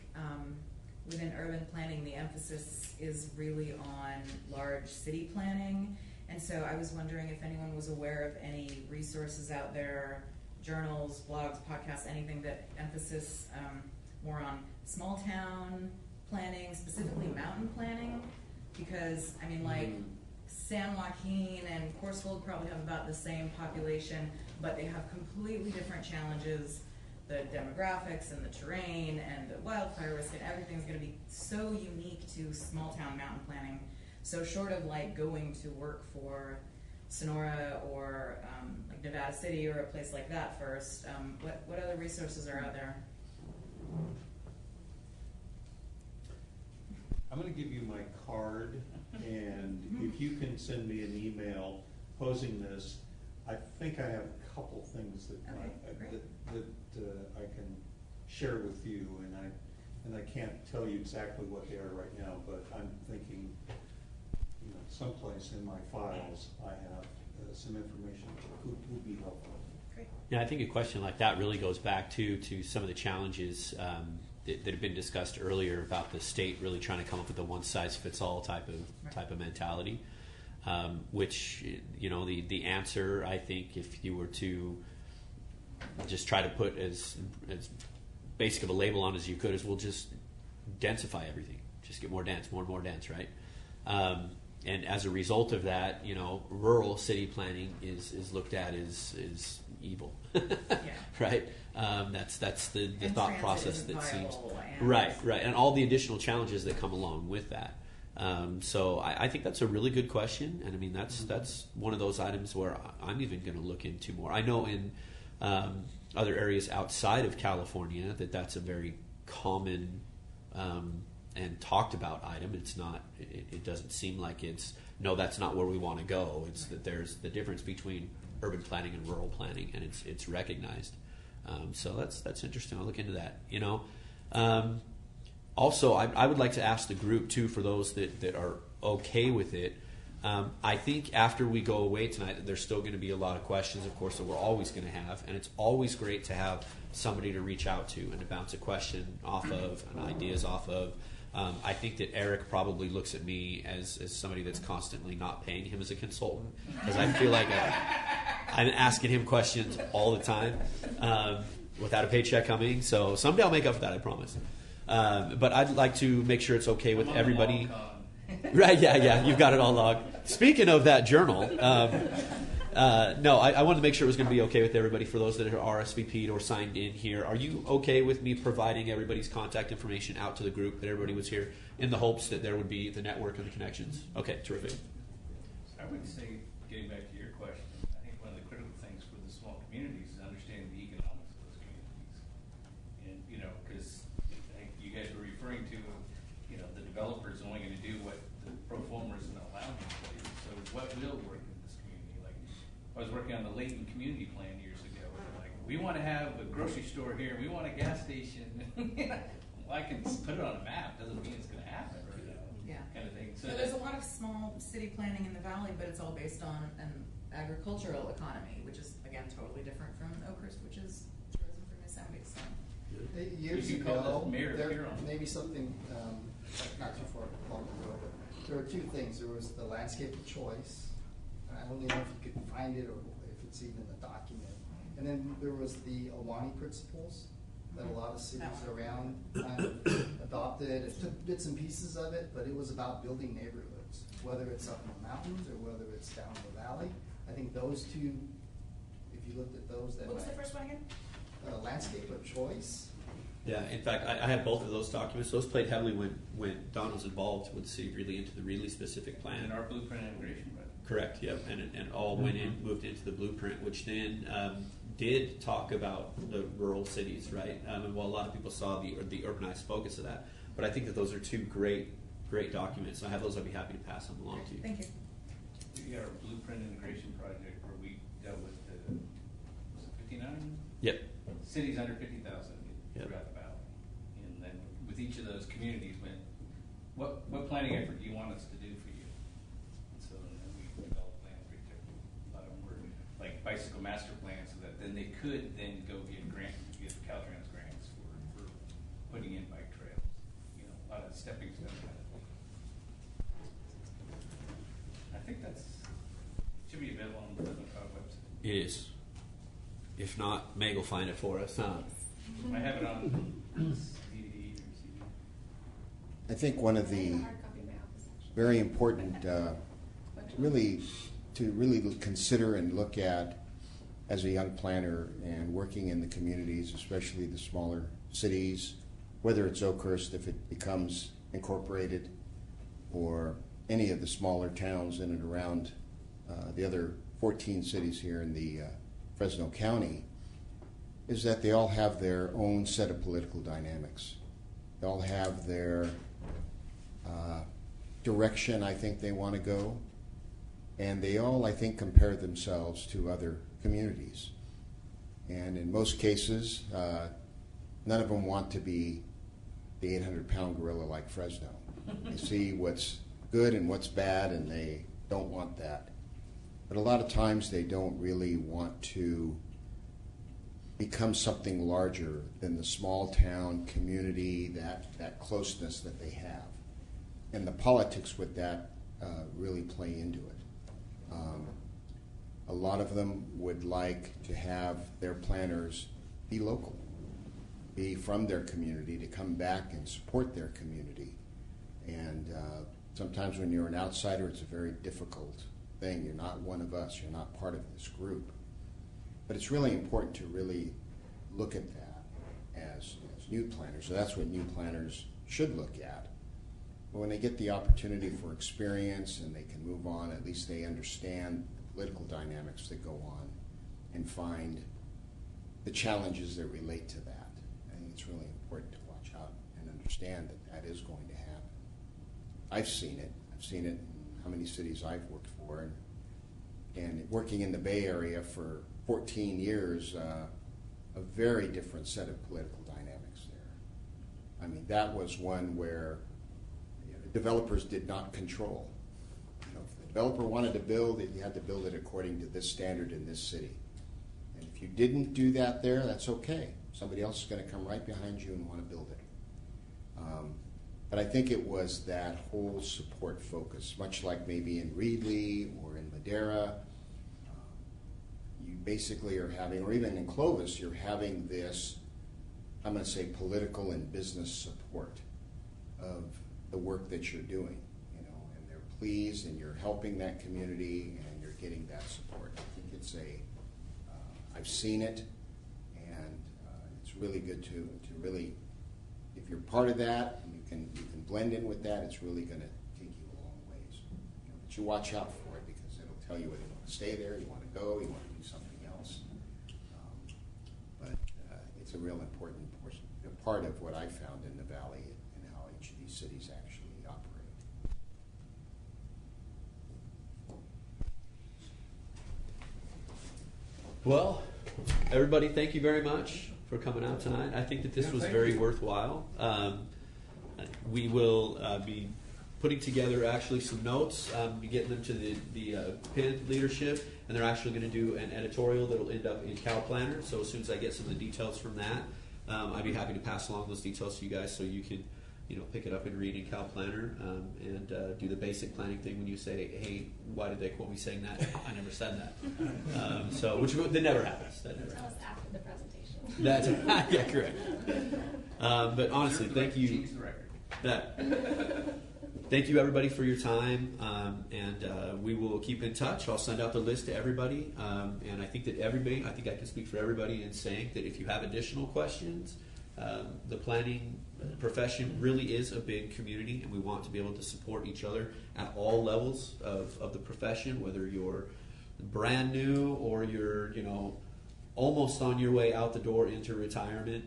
within urban planning, the emphasis is really on large city planning. And so I was wondering if anyone was aware of any resources out there, journals, blogs, podcasts, anything that emphasis more on small town planning, specifically mountain planning. Because, I mean, like San Joaquin and Corswold probably have about the same population, but they have completely different challenges. The demographics and the terrain and the wildfire risk and everything's going to be so unique to small town mountain planning. So short of like going to work for Sonora or like Nevada City or a place like that first, what other resources are out there? I'm going to give you my card, and if you can send me an email posing this, I think I have a couple things that I can share with you, and I can't tell you exactly what they are right now, but I'm thinking, you know, someplace in my files I have some information that would be helpful. Great. Yeah, I think a question like that really goes back to some of the challenges that have been discussed earlier about the state really trying to come up with a one-size-fits-all type of mentality. Which, you know, the answer, I think, if you were to just try to put as basic of a label on as you could, is we'll just densify everything. Just get more dense, more and more dense, right? And as a result of that, you know, rural city planning is looked at as evil, yeah. right? That's the And thought transit process isn't that seems viable, and- right, and all the additional challenges that come along with that. So I think that's a really good question, and I mean that's one of those items where I'm even going to look into more. I know in other areas outside of California that's a very common and talked about item. It's not. It doesn't seem like it's no. That's not where we want to go. It's that there's the difference between urban planning and rural planning, and it's recognized. So that's interesting. I'll look into that. Also, I would like to ask the group too, for those that are okay with it. I think after we go away tonight, there's still going to be a lot of questions, of course, that we're always going to have, and it's always great to have somebody to reach out to and to bounce a question off of and ideas off of. I think that Eric probably looks at me as somebody that's constantly not paying him as a consultant, because I feel like I'm asking him questions all the time without a paycheck coming. So someday I'll make up for that, I promise. But I'd like to make sure it's okay with everybody. Right, yeah, you've got it all logged. Speaking of that journal, no, I wanted to make sure it was going to be okay with everybody. For those that are RSVP'd or signed in here, are you okay with me providing everybody's contact information out to the group, that everybody was here, in the hopes that there would be the network and the connections? Okay, terrific. I would say, getting back to your question, I think one of the critical things for the small communities is understanding the economics of those communities. And, because you guys were referring to, the developer's only going to do what the pro forma is going to allow them to do. So what will work in this community? Like, I was working on the Layton community plan years ago. Like, we want to have a grocery store here. We want a gas station. Well, I can put it on a map. Doesn't mean it's going to happen. Yeah. Kind of thing. So there's a lot of small city planning in the valley, but it's all based on an agricultural economy, which is, again, totally different from Oakhurst, which is tourism from Yosemite. So. Years You call ago, this Mayor there Huron. maybe something not too far long ago, but there were two things. There was the landscape of choice. I don't even know if you could find it or if it's even in the document. And then there was the Awani principles that a lot of cities around kind of adopted. It took bits and pieces of it, but it was about building neighborhoods, whether it's up in the mountains or whether it's down the valley. I think those two, if you looked at those, that What was the first one again? Landscape of choice. Yeah, in fact, I have both of those documents. Those played heavily when Don was involved with the city really into the really specific plan. And our blueprint integration, right? Correct, yep. And it all went in, moved into the blueprint, which then did talk about the rural cities, right? And while a lot of people saw the urbanized focus of that, but I think that those are two great documents. I have those. I'd be happy to pass them along to you. Thank you. We got our blueprint integration project where we dealt with the 59 Yep. cities under 50,000 Yep. throughout the valley, and then with each of those communities, went what planning effort do you want us to do for you? And so then we developed plans. We took a lot of them were like bicycle master plans, so that then they could then go get Caltrans grants for putting in bike trails. A lot of stepping stones. I think that's should be available on the Fresno Cog website. It is. If not, Meg will find it for us. I have it on DVD or CD. I think one of the very important, really consider and look at as a young planner and working in the communities, especially the smaller cities, whether it's Oakhurst if it becomes incorporated, or any of the smaller towns in and around the other 14 cities here in the Fresno County, is that they all have their own set of political dynamics. They all have their direction I think they want to go, and they all, I think, compare themselves to other communities. And in most cases, none of them want to be the 800-pound gorilla like Fresno. They see what's good and what's bad, and they don't want that. But a lot of times they don't really want to become something larger than the small town community, that closeness that they have. And the politics with that really play into it. A lot of them would like to have their planners be local, be from their community, to come back and support their community. And sometimes when you're an outsider, it's a very difficult thing. You're not one of us. You're not part of this group. But it's really important to really look at that as new planners. So that's what new planners should look at. But when they get the opportunity for experience and they can move on, at least they understand the political dynamics that go on and find the challenges that relate to that. I think it's really important to watch out and understand that that is going to happen. I've seen it. I've seen it in how many cities I've worked for. And working in the Bay Area for 14 years, a very different set of political dynamics there. I mean, that was one where developers did not control. If the developer wanted to build it, you had to build it according to this standard in this city. And if you didn't do that there, that's okay. Somebody else is going to come right behind you and want to build it. But I think it was that whole support focus, much like maybe in Reedley or in Madera. You basically are having, or even in Clovis, you're having this, I'm going to say, political and business support of the work that you're doing, and they're pleased, and you're helping that community, and you're getting that support. I think it's I've seen it, and it's really good to really, if you're part of that, and you can blend in with that, it's really going to take you a long ways. But you watch out for it, because it'll tell you whether you want to stay there, you want to go, you want to do something else. But it's a real important portion, a part of what I found in the Valley and how each of these cities actually operate. Well, everybody, thank you very much for coming out tonight. I think that this was very worthwhile. We will be putting together actually some notes, be getting them to the PIN leadership, and they're actually going to do an editorial that will end up in Cal Planner. So as soon as I get some of the details from that, I'd be happy to pass along those details to you guys so you can pick it up and read in Cal Planner and do the basic planning thing when you say, hey, why did they quote me saying that? I never said that. That never happens. That never happens. After the presentation. That's yeah, correct. But honestly, thank you. Thank you, everybody, for your time, and we will keep in touch. I'll send out the list to everybody, and I think I can speak for everybody in saying that if you have additional questions, the planning profession really is a big community, and we want to be able to support each other at all levels of the profession, whether you're brand new or you're almost on your way out the door into retirement.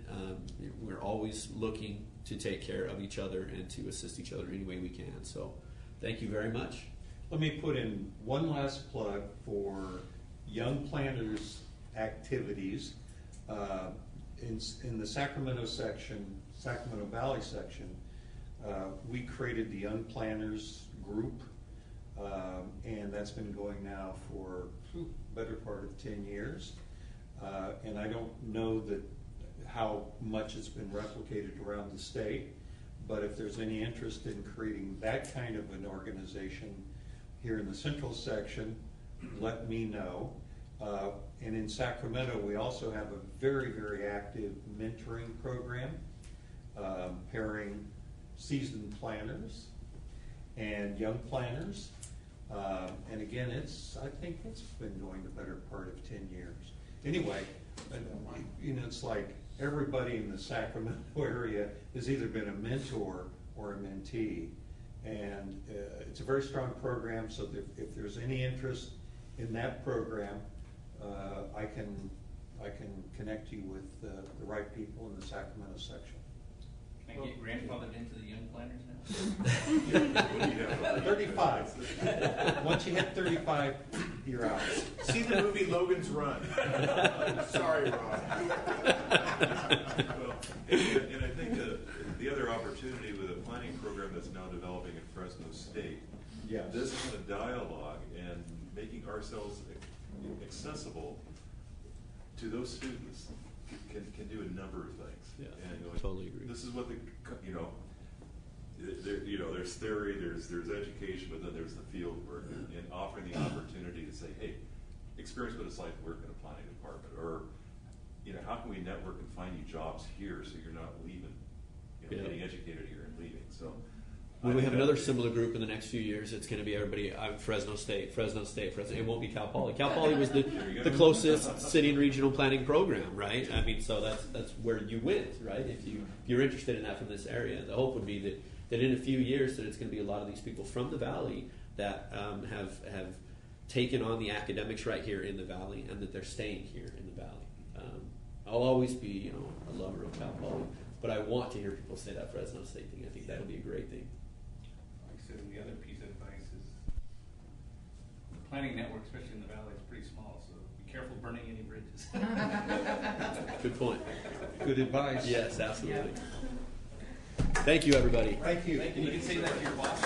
We're always looking to take care of each other and to assist each other any way we can. So thank you very much. Let me put in one last plug for Young Planners activities. In the Sacramento Valley section, we created the Young Planners group, and that's been going now for better part of 10 years. And I don't know how much it's been replicated around the state, but if there's any interest in creating that kind of an organization here in the central section, let me know. And in Sacramento, we also have a very, very active mentoring program, pairing seasoned planners and young planners. And again, I think it's been going the better part of 10 years. Anyway, it's like everybody in the Sacramento area has either been a mentor or a mentee. And it's a very strong program, so if there's any interest in that program, I can connect you with the right people in the Sacramento section. Can I get grandfathered into the Young Planners now? 35. Once you hit 35, you're out. See the movie Logan's Run. Sorry, Rob. And I think the other opportunity with a planning program that's now developing at Fresno State, yes, this kind of dialogue and making ourselves accessible to those students can do a number of things. Yeah, and totally agree. This is what there's theory, there's education, but then there's the field work and offering the opportunity to say, hey, experience what it's like to work in a planning department, or how can we network and find you jobs here so you're not leaving, getting educated here and leaving. So when we have another similar group in the next few years, it's going to be everybody, Fresno State. It won't be Cal Poly. Cal Poly was the closest city and regional planning program, right? I mean, so that's where you went, right? If you're interested in that from this area, the hope would be that in a few years that it's going to be a lot of these people from the Valley that have taken on the academics right here in the Valley, and that they're staying here in the Valley. I'll always be, a lover of Cal Poly, but I want to hear people say that Fresno State thing. I think that'll be a great thing. Like I said, the other piece of advice is the planning network, especially in the Valley, is pretty small, so be careful burning any bridges. Good point. Good advice. Yes, absolutely. Thank you, everybody. Thank you. You can say that to your boss.